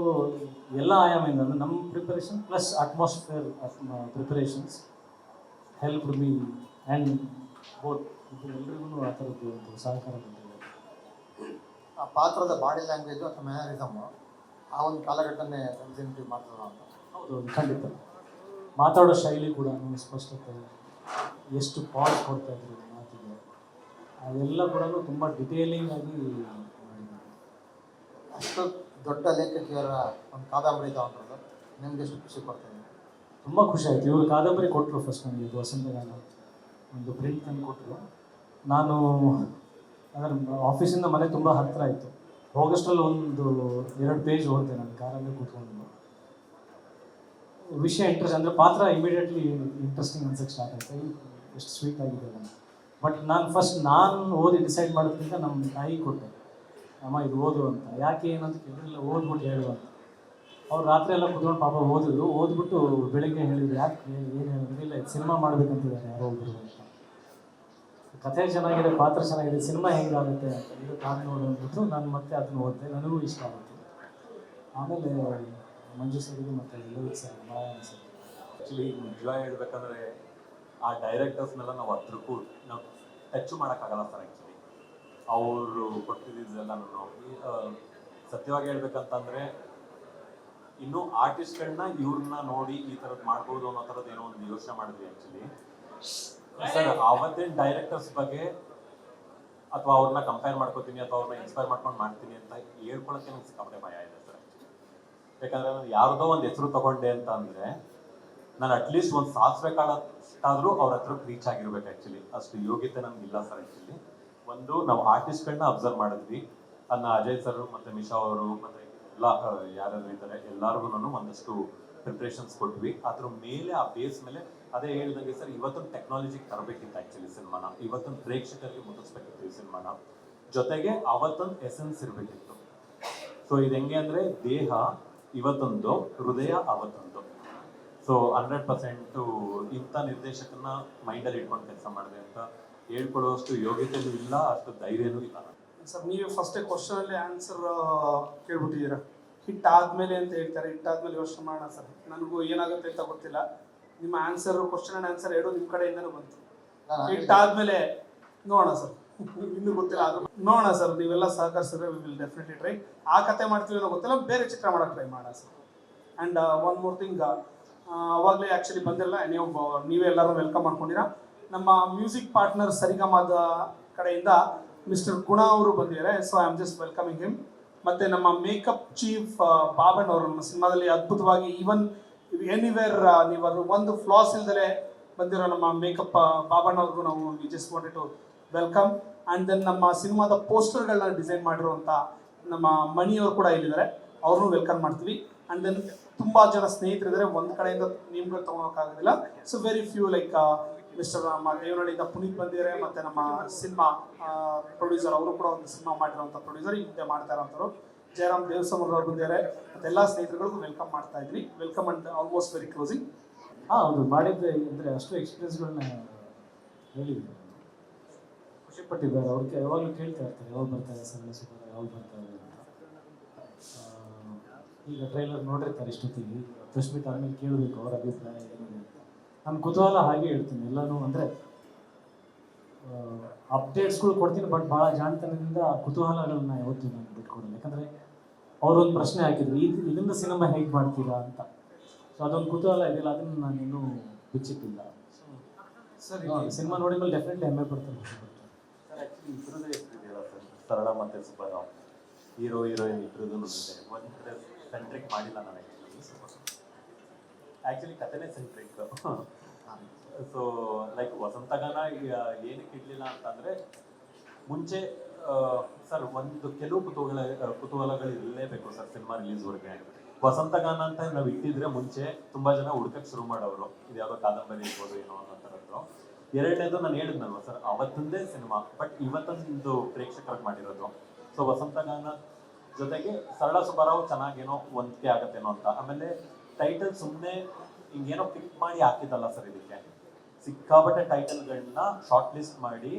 ಎಲ್ಲ ಆಯಾಮದಿಂದ ಅಂದರೆ ನಮ್ಮ preparation plus atmosphere preparations help me and both ಎಲ್ರಿಗೂ ಆ ಥರದ್ದು ಒಂದು ಸಹಕಾರ ಬಂದಿದೆ. ಆ ಪಾತ್ರದ ಬಾಡಿ ಲ್ಯಾಂಗ್ವೇಜು ಅಥವಾ ಮ್ಯಾನರಿಸಮ್ ಆ ಒಂದು ಕಾಲಘಟ್ಟನೇ ರೆಪ್ರೆಸೆಂಟೇಟಿವ್ ಮಾಡ್ತದ ಅಂತ. ಹೌದು, ಖಂಡಿತ. ಮಾತಾಡೋ ಶೈಲಿ ಕೂಡ ಸ್ಪಷ್ಟತೆ, ಎಷ್ಟು ಪಾಸ್ ಕೊಡ್ತಾ ಇದ್ರು ಮಾತಿಗೆ, ಅದೆಲ್ಲ ಕೂಡ ತುಂಬ ಡಿಟೇಲಿಂಗ್ ಆಗಿ ಮಾಡಿದ್ದಾರೆ. ಅಷ್ಟು ದೊಡ್ಡ ಲೇಖಕಿಯರ ಒಂದು ಕಾದಂಬರಿ ತಗೊಂಡ್ರಲ್ಲ, ನಿಮ್ಗೆ ಎಷ್ಟು ಖುಷಿ ಕೊಡ್ತಾ ಇದೆ? ತುಂಬ ಖುಷಿ ಆಯಿತು. ಇವರು ಕಾದಂಬರಿ ಕೊಟ್ಟರು ಫಸ್ಟ್ ನನಗೆ, ಇದು ವಸಂತಗಾನ ಒಂದು ಪ್ರಿಂಟ್ ತಂದು ಕೊಟ್ಟರು. ನಾನು ಅದರ ಆಫೀಸಿಂದ ಮನೆ ತುಂಬ ಹತ್ತಿರ ಆಯಿತು. ಹೋಗಷ್ಟರಲ್ಲಿ ಒಂದು 2 ಪೇಜ್ ಓದಿದೆ ನಾನು ಕಾರಲ್ಲಿ ಕೂತ್ಕೊಂಡು. ವಿಷಯ ಇಂಟ್ರೆಸ್ಟ್ ಅಂದರೆ ಪಾತ್ರ ಇಮಿಡಿಯೇಟ್ಲಿ ಇಂಟ್ರೆಸ್ಟಿಂಗ್ ಅನ್ಸಕ್ಕೆ ಸ್ಟಾರ್ಟ್ ಆಯಿತು. ಎಷ್ಟು ಸ್ವೀಟ್ ಆಗಿದೆ ನಾನು ಬಟ್ ನಾನು ಓದಿ ಡಿಸೈಡ್ ಮಾಡೋದಕ್ಕಿಂತ ನಮ್ಮ ತಾಯಿ ಕೊಟ್ಟೆ, ಅಮ್ಮ ಇದು ಓದು ಅಂತ. ಯಾಕೆ ಏನಂತ ಕೇಳಿದ್ರೆ ಓದ್ಬಿಟ್ಟು ಹೇಳು ಅಂತ. ಅವ್ರು ರಾತ್ರಿ ಎಲ್ಲ ಕುತ್ಕೊಂಡು ಪಾಪ ಓದ್ಬಿಟ್ಟು ಬೆಳಿಗ್ಗೆ ಹೇಳಿದ್ರು, ಯಾಕೆ ಏನು ಹೇಳಿದ್ರು, ಇಲ್ಲ ಇದು ಸಿನಿಮಾ ಮಾಡ್ಬೇಕಂತಿದ್ದಾರೆ ಯಾರೋ ಒಬ್ಬರು ಅಂತ. ಕಥೆ ಚೆನ್ನಾಗಿದೆ, ಪಾತ್ರ ಚೆನ್ನಾಗಿದೆ, ಸಿನಿಮಾ ಹೆಂಗಾಗುತ್ತೆ ಅಂತ ಇದು ಕಾದು ನೋಡು ಅಂದ್ಬಿಟ್ಟು ನಾನು ಮತ್ತೆ ಅದನ್ನ ಓದಿದೆ. ನನಗೂ ಇಷ್ಟ ಆಗುತ್ತೆ. ಆಮೇಲೆ ಮಂಜು ಸರಿಗೆ ಮತ್ತು ಲಲಿತ್ ಸರ್ ಭಾಳ ಅನಿಸುತ್ತೆ. ಆ್ಯಕ್ಚುಲಿ ನಿಜವಾಗಿ ಹೇಳ್ಬೇಕಂದ್ರೆ ಆ ಡೈರೆಕ್ಟರ್ಸ್ನೆಲ್ಲ ನಾವು ಹತ್ರಕ್ಕೂ ನಾವು ಟಚ್ ಮಾಡೋಕ್ಕಾಗಲ್ಲ ಸರ್. ಆ್ಯಕ್ಚುಲಿ ಅವರು ಕೊಟ್ಟಿದ್ದೆಲ್ಲ ಸತ್ಯವಾಗಿ ಹೇಳ್ಬೇಕಂತಂದರೆ ಇನ್ನು ಆರ್ಟಿಸ್ಟ್ಗಳನ್ನ ಇವ್ರನ್ನ ನೋಡಿ ಈ ಥರದ್ದು ಮಾಡ್ಬೋದು ಅನ್ನೋ ಥರದ್ದು ಏನೋ ಒಂದು ಯೋಚನೆ ಮಾಡಿದ್ವಿ ಆ್ಯಕ್ಚುಲಿ. ಸರ್ ಅವತ್ತೇನು ಡೈರೆಕ್ಟರ್ಸ್ ಬಗ್ಗೆ ಅಥವಾ ಅವ್ರನ್ನ ಕಂಪೇರ್ ಮಾಡ್ಕೋತೀನಿ ಅಥವಾ ಅವ್ರನ್ನ ಇನ್ಸ್ಪೈರ್ ಮಾಡ್ಕೊಂಡು ಮಾಡ್ತೀನಿ ಅಂತ ಹೇಳ್ಕೊಳಕ್ಕೆ ನಂಗೆ ಸಿಕ್ಕಾಪಟ್ಟೆ ಭಯ ಇದೆ ಸರ್. ಯಾಕಂದರೆ ನಾನು ಯಾರ್ದೋ ಒಂದು ಹೆಸರು ತಗೊಂಡೆ ಅಂತ ಅಂದರೆ ನಾನು ಅಟ್ಲೀಸ್ಟ್ ಒಂದು ಸಾಧಿಸ್ಬೇಕಾದಾದ್ರೂ ಅವ್ರ ಹತ್ರಕ್ಕೆ ರೀಚ್ ಆಗಿರ್ಬೇಕು. ಆ್ಯಕ್ಚುಲಿ ಅಷ್ಟು ಯೋಗ್ಯತೆ ನಮ್ಗಿಲ್ಲ ಸರ್. ಆ್ಯಕ್ಚುಲಿ ಒಂದು ನಾವು ಆರ್ಟಿಸ್ಟ್ಗಳನ್ನ ಅಬ್ಸರ್ವ್ ಮಾಡಿದ್ವಿ, ಅದನ್ನ ಅಜಯ್ ಸರ್ ಮತ್ತು ಮಿಶಾ ಅವರು ಮತ್ತು ಎಲ್ಲ ಯಾರ್ಯಾರು ಇದ್ದಾರೆ ಎಲ್ಲರಿಗೂ ಒಂದಷ್ಟು ಪ್ರಿಪ್ರೇಷನ್ಸ್ ಕೊಟ್ವಿ. ಅದ್ರ ಮೇಲೆ ಆ ಬೇಸ್ ಮೇಲೆ ಅದೇ ಹೇಳ್ದಂಗೆ ಸರ್, ಇವತ್ತೊಂದು ಟೆಕ್ನಾಲಜಿಗೆ ತರಬೇಕಿತ್ತು ಆ್ಯಕ್ಚುಲಿ ಸಿನಿಮಾನ, ಇವತ್ತೊಂದು ಪ್ರೇಕ್ಷಕರಿಗೆ ಮುಟ್ಟಿಸ್ಬೇಕಿತ್ತು ಈ ಸಿನಿಮಾನ, ಜೊತೆಗೆ ಅವತ್ತೊಂದು ಎಸೆನ್ಸ್ ಇರಬೇಕಿತ್ತು. ಸೊ ಇದು ಹೆಂಗೆ ಅಂದರೆ ದೇಹ ಇವತ್ತೊಂದು, ಹೃದಯ ಅವತ್ತೊಂದು. ಸೊ 100% ಇಂಥ ನಿರ್ದೇಶಕನ ಮೈಂಡಲ್ಲಿ ಇಟ್ಕೊಂಡು ಕೆಲಸ ಮಾಡಿದೆ ಅಂತ ಹೇಳ್ಕೊಡುವಷ್ಟು ಯೋಗ್ಯತೆಯೂ ಇಲ್ಲ, ಅಷ್ಟು ಧೈರ್ಯನೂ ಇಲ್ಲ. ಸರ್ ನೀವೇ ಫಸ್ಟೇ ಕ್ವಶನಲ್ಲಿ ಆನ್ಸರ್ ಕೇಳ್ಬಿಟ್ಟಿದ್ದೀರಾ. ಹಿಟ್ ಆದಮೇಲೆ ಅಂತ ಹೇಳ್ತಾರೆ, ಹಿಟ್ ಆದಮೇಲೆ ಯೋಚನೆ ಮಾಡೋಣ ಸರ್. ನನಗೂ ಏನಾಗುತ್ತೆ ಅಂತ ಗೊತ್ತಿಲ್ಲ. ನಿಮ್ಮ ಆನ್ಸರ್, ಕ್ವಶನ್ ಆ್ಯಂಡ್ ಆನ್ಸರ್ ಎರಡು ನಿಮ್ಮ ಕಡೆಯಿಂದನೂ ಬಂತು. ಹಿಟ್ ಆದಮೇಲೆ ನೋಡೋಣ ಸರ್, ಇನ್ನೂ ಗೊತ್ತಿಲ್ಲ, ಆದರೂ ನೋಡೋಣ ಸರ್. ನೀವೆಲ್ಲ ಸಹಕರಿಸಿದ್ರೆ ವಿ ವಿಲ್ ಡೆಫಿನೆಟ್ಲಿ ಟ್ರೈ. ಆ ಕತೆ ಮಾಡ್ತೀವಿ ಅನ್ನೋ ಗೊತ್ತಿಲ್ಲ, ಬೇರೆ ಚಿತ್ರ ಮಾಡೋಕ್ಕೆ ಟ್ರೈ ಮಾಡೋಣ sir. And one more thing, ಅವಾಗಲೇ ಆ್ಯಕ್ಚುಲಿ ಬಂದಿಲ್ಲ, ನೀವೇ ಎಲ್ಲರೂ ವೆಲ್ಕಮ್ ಮಾಡ್ಕೊಂಡಿರಾ. ನಮ್ಮ ಮ್ಯೂಸಿಕ್ ಪಾರ್ಟ್ನರ್ ಸರಿಗಮದ ಕಡೆಯಿಂದ ಮಿಸ್ಟರ್ ಗುಣ ಅವರು ಬಂದಿದ್ದಾರೆ. So I am just welcoming him. ಮತ್ತು ನಮ್ಮ ಮೇಕಪ್ ಚೀಫ್ ಬಾಬನ್ ಅವರು ನಮ್ಮ ಸಿನಿಮಾದಲ್ಲಿ ಅದ್ಭುತವಾಗಿ ಈವನ್ ಎನಿವೇರ್ ನೀವು ಒಂದು ಫ್ಲಾಸ್ ಇಲ್ದಲೇ ಬಂದಿರೋ ನಮ್ಮ ಮೇಕಪ್ ಬಾಬನ್ ಅವ್ರಿಗೂ ನಾವು we just wanted to welcome. And then ನಮ್ಮ ಸಿನಿಮಾದ ಪೋಸ್ಟರ್ಗಳನ್ನ ಡಿಸೈನ್ ಮಾಡಿರುವಂಥ ನಮ್ಮ ಮಣಿಯವರು ಕೂಡ ಇಲ್ಲಿದ್ದಾರೆ, ಅವ್ರನ್ನೂ ವೆಲ್ಕಮ್ ಮಾಡ್ತೀವಿ. ಆ್ಯಂಡ್ ದೆನ್ ತುಂಬ ಜನ ಸ್ನೇಹಿತರಿದ್ದಾರೆ, ಒಂದು ಕಡೆಯಿಂದ ನೇಮ್ಗಳು ತೊಗೊಳಕ್ಕಾಗೋದಿಲ್ಲ. So very few like mister ನಮ್ಮ ದೇವನಹಳ್ಳಿಯಿಂದ ಪುನೀತ್ ಬಂದಿದ್ದಾರೆ, ಮತ್ತು ನಮ್ಮ ಸಿನಿಮಾ ಪ್ರೊಡ್ಯೂಸರ್ ಅವರು ಕೂಡ ಒಂದು ಸಿನಿಮಾ ಮಾಡಿರೋಂಥ ಪ್ರೊಡ್ಯೂಸರ್, ಈ ಮುಂದೆ ಮಾಡ್ತಾ ಇರೋಂಥವ್ರು ಜಯರಾಮ್ ದೇವಸಮುದ್ರ ಅವರು ಬಂದಿದ್ದಾರೆ. ಮತ್ತು ಎಲ್ಲ ಸ್ನೇಹಿತರುಗಳಿಗೂ ವೆಲ್ಕಮ್ ಮಾಡ್ತಾ ಇದ್ವಿ. Welcome and almost very closing. ಹೌದು, ಮಾಡಿದ್ದೆ ಅಂದರೆ ಅಷ್ಟು ಎಕ್ಸ್ಪೀರಿಯನ್ಸ್ಗಳನ್ನ ಹೇಳಿದ್ರು, ಖುಷಿ ಪಟ್ಟಿದ್ದಾರೆ. ಅವ್ರಿಗೆ ಯಾವಾಗಲೂ ಕೇಳ್ತಾ ಇರ್ತಾರೆ, ಯಾವಾಗ ಬರ್ತಾರೆ ಸಣ್ಣ ಸುಮಾರು, ಯಾವಾಗ ಬರ್ತಾರೆ ಅಂತ. ಈಗ ಟ್ರೈಲರ್ ನೋಡಿರ್ತಾರೆ ಇಷ್ಟೊತ್ತಿಗೆ, ಪ್ರೆಸ್ ಮೀಟ್ ಆದಮೇಲೆ ಕೇಳಬೇಕು ಅವರ ಅಭಿಪ್ರಾಯ ಏನಿದೆ ಅಂತ. ನಾನು ಕುತೂಹಲ ಹಾಗೆ ಹೇಳ್ತೀನಿ ಎಲ್ಲನೂ, ಅಂದರೆ ಅಪ್ಡೇಟ್ಸ್ಗಳು ಕೊಡ್ತೀನಿ, ಬಟ್ ಭಾಳ ಜಾಣತನದಿಂದ ಕುತೂಹಲಗಳನ್ನ ಯಾವತ್ತೂ ನಾನು ಬಿಟ್ಕೊಡಲ್ಲ. ಯಾಕಂದರೆ ಅವರೊಂದು ಪ್ರಶ್ನೆ ಹಾಕಿದ್ರು, ಇದರಿಂದ ಸಿನಿಮಾ ಹೇಗೆ ಮಾಡ್ತೀರಾ ಅಂತ. ಸೊ ಅದೊಂದು ಕುತೂಹಲ ಇದೆಯಲ್ಲ, ಅದನ್ನು ನಾನು ಇನ್ನೂ ಬಿಚ್ಚಿಟ್ಟಿಲ್ಲ. ಸರಿ, ಸಿನಿಮಾ ನೋಡಿದ್ಮೇಲೆ ಡೆಫಿನೆಟ್ಲಿ ಹೆಮ್ಮೆ ಪಡ್ತಾರೆ. ಸರ್ ಆ್ಯಕ್ಚುಲಿ ಇಬ್ಬರದೇ ಹೆಸರಿದೆಯಲ್ಲ ಸರ್, ಸರಳ ಮತ್ತು ಸುಬ್ಬರಾವ್, ಹೀರೋ ಹೀರೋಯಿನ್ ಇಬ್ಬರದ್ದು ಇದೆ. ಒಂದು ಕಡೆ ಸೆಂಟ್ರಿಕ್ ಮಾಡಿಲ್ಲ ನಾನು ಆ್ಯಕ್ಚುಲಿ ಕಥೆನೇ ಸೆಂಟ್ರಿಕ್. ಸೊ ಲೈಕ್ ವಸಂತಗಾನ ಏನಕ್ಕೆ ಇಡಲಿಲ್ಲ ಅಂತಂದರೆ, ಮುಂಚೆ ಸರ್ ಒಂದು ಕೆಲವು ಕುತೂಹಲಗಳು ಇರಲೇಬೇಕು ಸರ್ ಸಿನಿಮಾ ರಿಲೀಸ್ವರೆಗೆ. ವಸಂತಗಾನ ಅಂತ ನಾವು ಇಟ್ಟಿದ್ರೆ ಮುಂಚೆ ತುಂಬ ಜನ ಹುಡ್ಕಕ್ಕೆ ಶುರು ಮಾಡೋರು, ಇದು ಯಾವುದೋ ಕಾದಂಬರಿ ಇರ್ಬೋದು ಏನೋ ಅನ್ನೋ ಥರದ್ದು. ಎರಡನೇದು ನಾನು ಹೇಳಿದ್ನಲ್ವ ಸರ್, ಅವತ್ತೊಂದೇ ಸಿನಿಮಾ, ಬಟ್ ಇವತ್ತೊಂದು ಪ್ರೇಕ್ಷಕರಿಗೆ ಮಾಡಿರೋದು. ಸೊ ವಸಂತಗಾನ ಜೊತೆಗೆ ಸರಳ ಸುಬ್ಬರಾವ್ ಚೆನ್ನಾಗೇನೋ ಹೊಂದಿಕೆ ಆಗತ್ತೇನೋ ಅಂತ. ಆಮೇಲೆ ಟೈಟಲ್ ಸುಮ್ಮನೆ ಹಿಂಗೇನೋ ಪಿಕ್ ಮಾಡಿ ಹಾಕಿದ್ದಲ್ಲ ಸರ್, ಇದಕ್ಕೆ ಸಿಕ್ಕಾಪಟ್ಟೆ ಟೈಟಲ್ಗಳನ್ನ ಶಾರ್ಟ್ ಲಿಸ್ಟ್ ಮಾಡಿ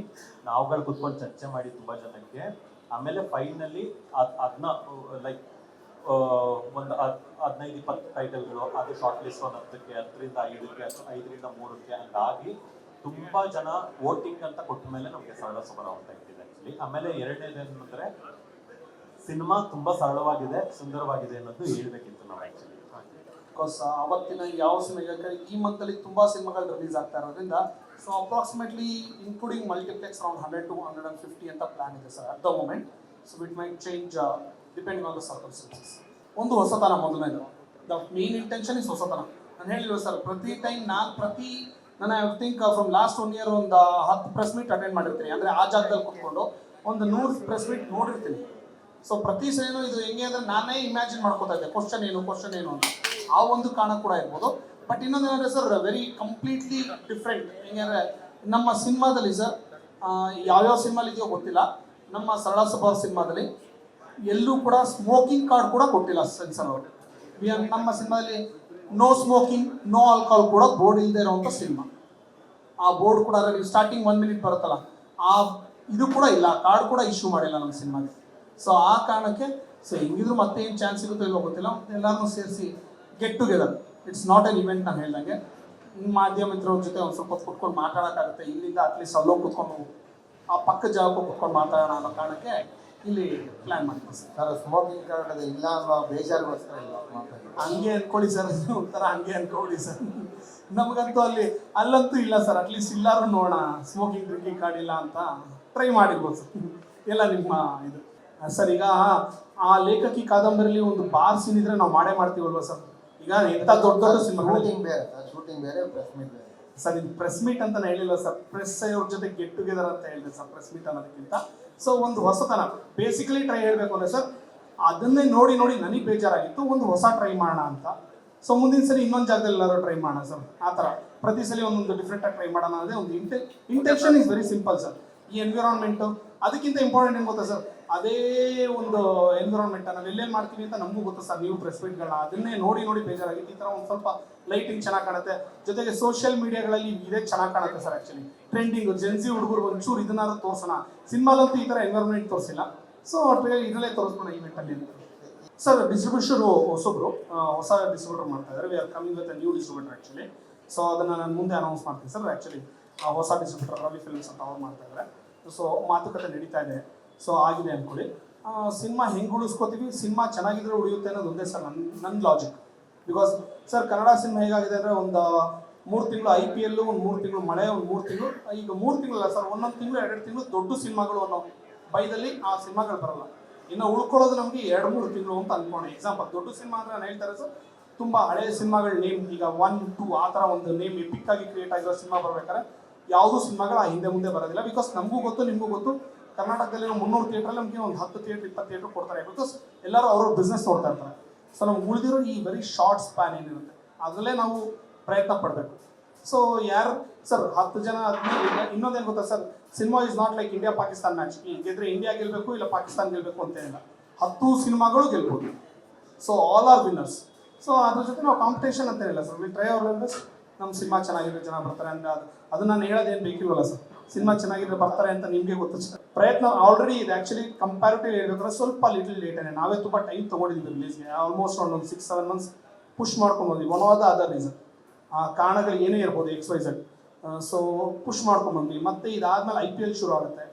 ನಾವುಗಳು ಕುತ್ಕೊಂಡು ಚರ್ಚೆ ಮಾಡಿ ತುಂಬ ಜನಕ್ಕೆ. ಆಮೇಲೆ ಫೈನಲಿ ಅದನ್ನ ಲೈಕ್ ಒಂದು 15-20 ಟೈಟಲ್ಗಳು, ಅದು ಶಾರ್ಟ್ ಲಿಸ್ಟ್ ಒಂದು 10ಕ್ಕೆ, 10ರಿಂದ 5ಕ್ಕೆ, 5ರಿಂದ 3ಕ್ಕೆ ಹಂಗಾಗಿ ತುಂಬ ಜನ ವೋಟಿಂಗ್ ಅಂತ ಕೊಟ್ಟ ಮೇಲೆ ನಮಗೆ ಸರಳ ಸುಬ್ಬರಾವ್ ಅಂತ ಇಟ್ಟಿದೆ ಆ್ಯಕ್ಚುಲಿ. ಆಮೇಲೆ ಎರಡನೇದು ಏನಂದರೆ ಸಿನಿಮಾ ತುಂಬ ಸರಳವಾಗಿದೆ, ಸುಂದರವಾಗಿದೆ ಅನ್ನೋದು ಹೇಳ್ಬೇಕಿತ್ತು ನಾವು ಆ್ಯಕ್ಚುಲಿ. ಬಿಕಾಸ್ ಅವತ್ತಿನ ಯಾವ ಸಿನಿಮಾ, ಈ ಮಂತಲ್ಲಿ ತುಂಬ ಸಿನಿಮಾಗಳು ರಿಲೀಸ್ ಆಗ್ತಾ ಇರೋದ್ರಿಂದ, so approximately including multiplex around 100 to 150 ಅಂತ ಪ್ಲಾನ್ ಇದೆ sir at the moment. So it might change depending on the circumstances. ಒಂದು ಹೊಸತನ, ಮೊದಲನೇದು ದ ಮೇನ್ ಇಂಟೆನ್ಷನ್ ಇಸ್ ಹೊಸತನ. ನಾನು ಹೇಳಿಲ್ವ ಸರ್, ಪ್ರತಿ ಟೈಮ್ ನಾನು I think from last 1 year ಒಂದು 10 ಪ್ರೆಸ್ ಮೀಟ್ ಅಟೆಂಡ್ ಮಾಡಿರ್ತೀನಿ. ಅಂದರೆ ಆ ಜಾಗದಲ್ಲಿ ಕೂತ್ಕೊಂಡು ಒಂದು 100 ಪ್ರೆಸ್ ಮೀಟ್ ನೋಡಿರ್ತೀನಿ. ಸೊ ಪ್ರತಿ ಸರಿನೂ ಇದು ಹೆಂಗೆ ಅಂದರೆ ನಾನೇ ಇಮ್ಯಾಜಿನ್ ಮಾಡ್ಕೋತಾ ಇದ್ದೆ, ಕ್ವಶನ್ ಏನು ಅಂತ. ಆ ಒಂದು ಕಾರಣ ಕೂಡ ಇರ್ಬೋದು. ಬಟ್ ಇನ್ನೊಂದು ಏನಂದರೆ ಸರ್, ವೆರಿ ಕಂಪ್ಲೀಟ್ಲಿ ಡಿಫ್ರೆಂಟ್. ಹೆಂಗೆ ಅಂದರೆ ನಮ್ಮ ಸಿನಿಮಾದಲ್ಲಿ ಸರ್ ಯಾವ್ಯಾವ ಸಿನಿಮಾಲಿ ಇದೆಯೋ ಗೊತ್ತಿಲ್ಲ. ನಮ್ಮ ಸರಳ ಸಭಾ ಸಿನಿಮಾದಲ್ಲಿ ಎಲ್ಲೂ ಕೂಡ ಸ್ಮೋಕಿಂಗ್ ಕಾರ್ಡ್ ಕೂಡ ಕೊಟ್ಟಿಲ್ಲ ಸೆನ್ಸರ್ ಅವರು. ನಮ್ಮ ಸಿನಿಮಾದಲ್ಲಿ ನೋ ಸ್ಮೋಕಿಂಗ್ ನೋ ಆಲ್ಕೋಹಾಲ್ ಕೂಡ ಬೋರ್ಡ್ ಇಲ್ಲದೆ ಇರೋವಂಥ ಸಿನಿಮಾ. ಆ ಬೋರ್ಡ್ ಕೂಡ ಅದರಲ್ಲಿ ಸ್ಟಾರ್ಟಿಂಗ್ 1 ಮಿನಿಟ್ ಬರುತ್ತಲ್ಲ, ಆ ಇದು ಕೂಡ ಇಲ್ಲ, ಕಾರ್ಡ್ ಕೂಡ ಇಶ್ಯೂ ಮಾಡಿಲ್ಲ ನಮ್ಮ ಸಿನಿಮಾಗೆ. ಸೊ ಆ ಕಾರಣಕ್ಕೆ ಸೊ ಹಿಂಗಿದ್ರು ಮತ್ತೆ ಏನು ಚಾನ್ಸ್ ಸಿಗುತ್ತೋ ಇಲ್ಲೋ ಗೊತ್ತಿಲ್ಲ, ಎಲ್ಲರನ್ನೂ ಸೇರಿಸಿ get together, it's not an event. ನಾನು ಹೇಳ್ದಂಗೆ ಮಾಧ್ಯಮ ಮಿತ್ರವ್ರ ಜೊತೆ ಒಂದು ಸ್ವಲ್ಪ ಹೊತ್ತು ಕುತ್ಕೊಂಡು ಮಾತಾಡೋಕ್ಕಾಗುತ್ತೆ. ಇಲ್ಲಿಂದ ಅಟ್ಲೀಸ್ಟ್ ಅಲ್ಲೋ ಕೂತ್ಕೊಂಡು ಆ ಪಕ್ಕದ ಜಾಗಕ್ಕೆ ಕೂತ್ಕೊಂಡು ಮಾತಾಡೋಣ ಅನ್ನೋ ಕಾರಣಕ್ಕೆ ಇಲ್ಲಿ ಪ್ಲ್ಯಾನ್ ಮಾಡ್ತೀವಿ ಸರ್. ಸರ್ ಸ್ಮೋಕಿಂಗ್ ಕಾರ್ಡ್ ಇಲ್ಲ ಅನ್ನೋ ಬೇಜಾರಿಗೋಸ್ಕರ ಇಲ್ಲ ಮಾತಾಡಿ. ಹಂಗೆ ಅನ್ಕೊಳ್ಳಿ ಸರ್, ಒಂಥರ ಹಂಗೆ ಅನ್ಕೊಳ್ಳಿ ಸರ್. ನಮಗಂತೂ ಅಲ್ಲಂತೂ ಇಲ್ಲ ಸರ್. ಅಟ್ಲೀಸ್ಟ್ ಇಲ್ಲಾರು ನೋಡೋಣ, ಸ್ಮೋಕಿಂಗ್ ಡ್ರಿಂಕಿಂಗ್ ಕಾರ್ಡ್ ಇಲ್ಲ ಅಂತ ಟ್ರೈ ಮಾಡಿರ್ಬೋದು ಸರ್. ಎಲ್ಲ ನಿಮ್ಮ ಇದು ಸರ್. ಈಗ ಆ ಲೇಖಕಿ ಕಾದಂಬರಿಲಿ ಒಂದು ಬಾರ್ ಸೀನ್ ಇದ್ರೆ ನಾವು ಮಾಡ್ತೀವಲ್ವ ಸರ್. ಈಗ ಎಂಥ ದೊಡ್ಡ ದೊಡ್ಡ ಸಿನಿಮಾಗಳು ಶೂಟಿಂಗ್ ಬೇರೆ ಸರ್, ಶೂಟಿಂಗ್ ಬೇರೆ, ಪ್ರೆಸ್ ಮೀಟ್ ಬೇರೆ ಸರ್. ಇದು ಪ್ರೆಸ್ ಮೀಟ್ ಅಂತ ಹೇಳಿಲ್ಲ ಸರ್, ಪ್ರೆಸ್ ಅವ್ರ ಜೊತೆ ಗೆಟ್ ಟುಗೆದರ್ ಅಂತ ಹೇಳಿದೆ ಸರ್, ಪ್ರೆಸ್ ಮೀಟ್ ಅನ್ನೋದಕ್ಕಿಂತ. ಸೊ ಒಂದು ಹೊಸತನ ಬೇಸಿಕಲಿ ಟ್ರೈ ಹೇಳಬೇಕು ಅಂದರೆ ಸರ್, ಅದನ್ನೇ ನೋಡಿ ನನಗೆ ಬೇಜಾರಾಗಿತ್ತು, ಒಂದು ಹೊಸ ಟ್ರೈ ಮಾಡೋಣ ಅಂತ. ಸೊ ಮುಂದಿನ ಸರಿ ಇನ್ನೊಂದು ಜಾಗದಲ್ಲಿ ಎಲ್ಲರೂ ಟ್ರೈ ಮಾಡೋಣ ಸರ್. ಆ ಥರ ಪ್ರತಿ ಸಲ ಒಂದೊಂದು ಡಿಫ್ರೆಂಟಾಗಿ ಟ್ರೈ ಮಾಡೋಣ ಅನ್ನೋದೇ ಒಂದು intention is very simple sir. ಈ ಎನ್ವಿರಾನ್ಮೆಂಟು ಅದಕ್ಕಿಂತ ಇಂಪಾರ್ಟೆಂಟ್ ಏನು ಗೊತ್ತಾ ಸರ್, ಅದೇ ಒಂದು ಎನ್ವಿರಾನ್ಮೆಂಟ್ ನಾವು ಎಲ್ಲೇನು ಮಾಡ್ತೀವಿ ಅಂತ ನಮಗೂ ಗೊತ್ತಾ ಸರ್. ನೀವು ಪ್ರೆಸ್ ಮೀಟ್ಗಳನ್ನ ಅದನ್ನೇ ನೋಡಿ ಬೇಜಾರಾಗಿತ್ತು. ಈ ಥರ ಒಂದು ಸ್ವಲ್ಪ ಲೈಟಿಂಗ್ ಚೆನ್ನಾಗಿ ಕಾಣುತ್ತೆ, ಜೊತೆಗೆ ಸೋಷಿಯಲ್ ಮೀಡಿಯಾಗಳಲ್ಲಿ ಇದೇ ಚೆನ್ನಾಗಿ ಕಾಣುತ್ತೆ ಸರ್. ಆ್ಯಕ್ಚುಲಿ ಟ್ರೆಂಡಿಂಗ್ ಜೆನ್ಸಿ ಹುಡುಗರು ಒಂಚೂರು ಇದನ್ನಾದ್ರೂ ತೋರಿಸೋಣ. ಸಿನಿಮಾಲಂತೂ ಈ ಥರ ಎನ್ವಿರಾನ್ಮೆಂಟ್ ತೋರಿಸಿಲ್ಲ. ಸೊ ಇದರಲ್ಲೇ ತೋರಿಸ್ಬೋಣ ಈವೆಂಟಲ್ಲಿ ಸರ್. ಡಿಸ್ಟ್ರಿಬ್ಯೂಷರು ಹೊಸೊಬ್ರು ಹೊಸ ಡಿಸ್ಟ್ರಿಬ್ಯೂಟರ್ ಮಾಡ್ತಾ ಇದ್ದಾರೆ. We are coming with new distributor actually. So ಅದನ್ನು ನಾನು ಮುಂದೆ ಅನೌನ್ಸ್ ಮಾಡ್ತೀನಿ ಸರ್. ಆ್ಯಕ್ಚುಲಿ ಹೊಸ ಡಿಸ್ಟ್ರಿಬ್ಯೂಟರ್ ರವಿ ಫಿಲ್ಮ್ಸ್ ಅಂತ ಅವ್ರು ಮಾಡ್ತಾ ಇದ್ದಾರೆ. ಸೊ ಮಾತುಕತೆ ನಡೀತಾ ಇದೆ. ಸೊ ಆಗಿದೆ ಅಂದ್ಕೊಳ್ಳಿ. ಸಿನಿಮಾ ಹೆಂಗೆ ಉಳಿಸ್ಕೋತೀವಿ, ಸಿನಿಮಾ ಚೆನ್ನಾಗಿದ್ರೆ ಉಳಿಯುತ್ತೆ ಅನ್ನೋದು ಒಂದೇ ಸರ್ ನನ್ನ logic. Because sir Kannada cinema ಹೇಗಾಗಿದೆ ಅಂದರೆ ಒಂದು 3 ತಿಂಗಳು IPL, ಒಂದು 3 ತಿಂಗಳು ಮಳೆ, ಒಂದು 3 ತಿಂಗಳು, ಈಗ 3 ತಿಂಗಳಲ್ಲ ಸರ್, 1 ತಿಂಗಳು 2 ತಿಂಗಳು ದೊಡ್ಡ ಸಿನಿಮಾಗಳು ಅನ್ನೋ ಬೈದಲ್ಲಿ ಆ ಸಿನಿಮಾಗಳು ಬರಲ್ಲ. ಇನ್ನು ಉಳ್ಕೊಳ್ಳೋದು ನಮಗೆ 2-3 ತಿಂಗಳು ಅಂತ ಅಂದ್ಕೊಂಡು. ಎಕ್ಸಾಂಪಲ್ ದೊಡ್ಡ ಸಿನಿಮಾ ಅಂದರೆ ನಾನು ಹೇಳ್ತಾರೆ ಸರ್, ತುಂಬ ಹಳೆಯ ಸಿನಿಮಾಗಳ ನೇಮ್ ಈಗ 1, 2 ಆ ಥರ ಒಂದು ನೇಮ್ ಎಪಿಕ್ ಆಗಿ ಕ್ರಿಯೇಟ್ ಆಗಿರೋ ಸಿನಿಮಾ ಬರ್ಬೇಕಾದ್ರೆ ಯಾವುದೂ ಸಿನಿಮಾಗಳು ಆ ಹಿಂದೆ ಮುಂದೆ ಬರೋದಿಲ್ಲ. ಬಿಕಾಸ್ ನಮಗೂ ಗೊತ್ತು ನಿಮಗೂ ಗೊತ್ತು, ಕರ್ನಾಟಕದಲ್ಲಿ 300 ಥಿಯೇಟ್ರಲ್ಲಿ ನಮಗೆ ಒಂದು 10 ಥಿಯೇಟ್ರ್ 20 ಥಿಯೇಟ್ರ್ ಕೊಡ್ತಾರೆ. ಬಿಕಾಸ್ ಎಲ್ಲರೂ ಅವ್ರ ಬಿಸ್ನೆಸ್ ನೋಡ್ತಾ ಇರ್ತಾರೆ. ಸೊ ನಮ್ಗೆ ಉಳಿದಿರೋ ಈ ವೆರಿ ಶಾರ್ಟ್ ಸ್ಪ್ಯಾನ್ ಏನಿರುತ್ತೆ ಅದರಲ್ಲೇ ನಾವು ಪ್ರಯತ್ನ ಪಡಬೇಕು. ಸೊ ಯಾರು ಸರ್ 10 ಜನ ಆದ್ಮೇಲೆ ಇನ್ನೊಂದೇನು ಗೊತ್ತಾ sir, cinema is not like India Pakistan match. ಈ ಗೆದ್ರೆ ಇಂಡಿಯಾ ಗೆಲ್ಲಬೇಕು ಇಲ್ಲ ಪಾಕಿಸ್ತಾನ ಗೆಲ್ಲಬೇಕು ಅಂತೇನಿಲ್ಲ, 10 ಸಿನಿಮಾಗಳು ಗೆಲ್ಬೋದು. So all are winners. So ಅದ್ರ ಜೊತೆ ನಾವು ಕಾಂಪಿಟೇಷನ್ ಅಂತೇನಿಲ್ಲ sir. We try our best. ನಮ್ಮ ಸಿನಿಮಾ ಚೆನ್ನಾಗಿದ್ರೆ ಜನ ಬರ್ತಾರೆ ಅಂದರೆ ಅದು ನಾನು ಹೇಳೋದೇನು ಬೇಕಿಲ್ವಲ್ಲ ಸರ್. ಸಿನಿಮಾ ಚೆನ್ನಾಗಿದ್ರೆ ಬರ್ತಾರೆ ಅಂತ ನಿಮಗೆ ಗೊತ್ತು ಸರ್. ಪ್ರಯತ್ನ ಆಲ್ರೆಡಿ ಇದೆ. ಆ್ಯಕ್ಚುಲಿ ಕಂಪ್ಯಾರಿಟಿವ್ ಹೇಳ್ಬೇಕಾದ್ರೆ ಸ್ವಲ್ಪ ಲಿಟಲ್ ಲೇಟೇ. ನಾವೇ ತುಂಬ ಟೈಮ್ ತೊಗೊಂಡಿದ್ವಿ ರಿಲೀಸ್ಗೆ. ಆಲ್ಮೋಸ್ಟ್ ಒಂದು 6-7 ಮಂತ್ಸ್ ಪುಷ್ ಮಾಡ್ಕೊಂಡು ಬಂದ್ವಿ. One of the other reason, ಆ ಕಾರಣಗಳು ಏನೇ ಇರ್ಬೋದು XYZ. So push ಮಾಡ್ಕೊಂಡ್ಬಂದ್ವಿ. ಮತ್ತೆ ಇದಾದ್ಮೇಲೆ IPL ಶುರು ಆಗುತ್ತೆ.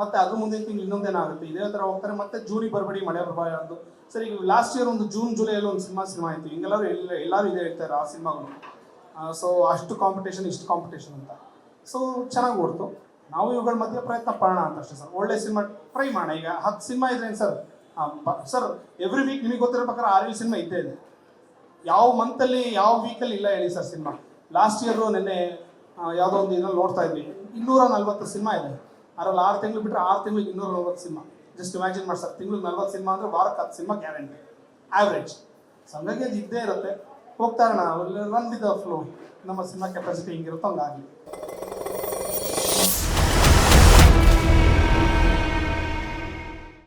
ಮತ್ತೆ ಅದ್ರ ಮುಂದಿನ ತಿಂಗಳು ಇನ್ನೊಂದೇನಾಗುತ್ತೆ, ಇದೇ ಥರ ಹೋಗ್ತಾರೆ. ಮತ್ತೆ ಜೂನಿಗೆ ಬರಬೇಡಿ ಮಳೆ ಬರಬಾರ್ದು ಸರ್. ಈಗ ಲಾಸ್ಟ್ ಇಯರ್ ಒಂದು ಜೂನ್ ಜುಲೈಯಲ್ಲಿ ಒಂದು ಸಿನಿಮಾ ಆಯಿತು. ಹಿಂಗೆಲ್ಲರೂ ಎಲ್ಲರೂ ಇದೇ ಹೇಳ್ತಾರೆ ಆ ಸಿನಿಮಾಗಳು. ಸೊ ಅಷ್ಟು ಕಾಂಪಿಟೇಷನ್ ಇಷ್ಟು ಕಾಂಪಿಟೇಷನ್ ಅಂತ. ಸೊ ಚೆನ್ನಾಗಿ ಓಡ್ತು. ನಾವು ಇವುಗಳ ಮಧ್ಯೆ ಪ್ರಯತ್ನ ಪಡೋಣ ಅಂತ ಅಷ್ಟೇ ಸರ್. ಒಳ್ಳೆ ಸಿನಿಮಾ ಟ್ರೈ ಮಾಡೋಣ. ಈಗ 10 ಸಿನಿಮಾ ಇದ್ರೇನು ಸರ್, ಸರ್ ಎವ್ರಿ ವೀಕ್ ನಿಮಗೆ ಗೊತ್ತಿರೋ ಪ್ರಕಾರ 6-7 ಸಿನಿಮಾ ಇದ್ದೇ ಇದೆ. ಯಾವ ಮಂತಲ್ಲಿ ಯಾವ ವೀಕಲ್ಲಿ ಇಲ್ಲ ಹೇಳಿ ಸರ್ ಸಿನಿಮಾ. ಲಾಸ್ಟ್ ಇಯರು ನೆನ್ನೆ ಯಾವುದೋ ಒಂದು ಇದರಲ್ಲಿ ನೋಡ್ತಾ ಇದ್ವಿ, 240 ಸಿನಿಮಾ ಇದೆ. ಅದರಲ್ಲಿ 6 ತಿಂಗಳು ಬಿಟ್ಟರೆ 6 ತಿಂಗಳಿಗೆ 240 ಸಿನಿಮಾ. ಜಸ್ಟ್ ಇಮ್ಯಾಜಿನ್ ಮಾಡಿ ಸರ್, ತಿಂಗಳಿಗೆ 40 ಸಿನಿಮಾ ಅಂದರೆ ವಾರಕ್ಕೆ 10 ಸಿನಿಮಾ ಗ್ಯಾರಂಟಿ ಆ್ಯಾವ್ರೇಜ್. ಸೊ ಹಂಗಾಗಿ ಅದು ಇದ್ದೇ ಇರುತ್ತೆ. ಹೋಗ್ತಾ ಇರೋಣ, ರನ್ ವಿತ್ ದ ಫ್ಲೋ. ನಮ್ಮ ಸಿನಿಮಾ ಕೆಪಾಸಿಟಿ ಹಿಂಗಿರುತ್ತೋ ಹಂಗಾಗಲಿ.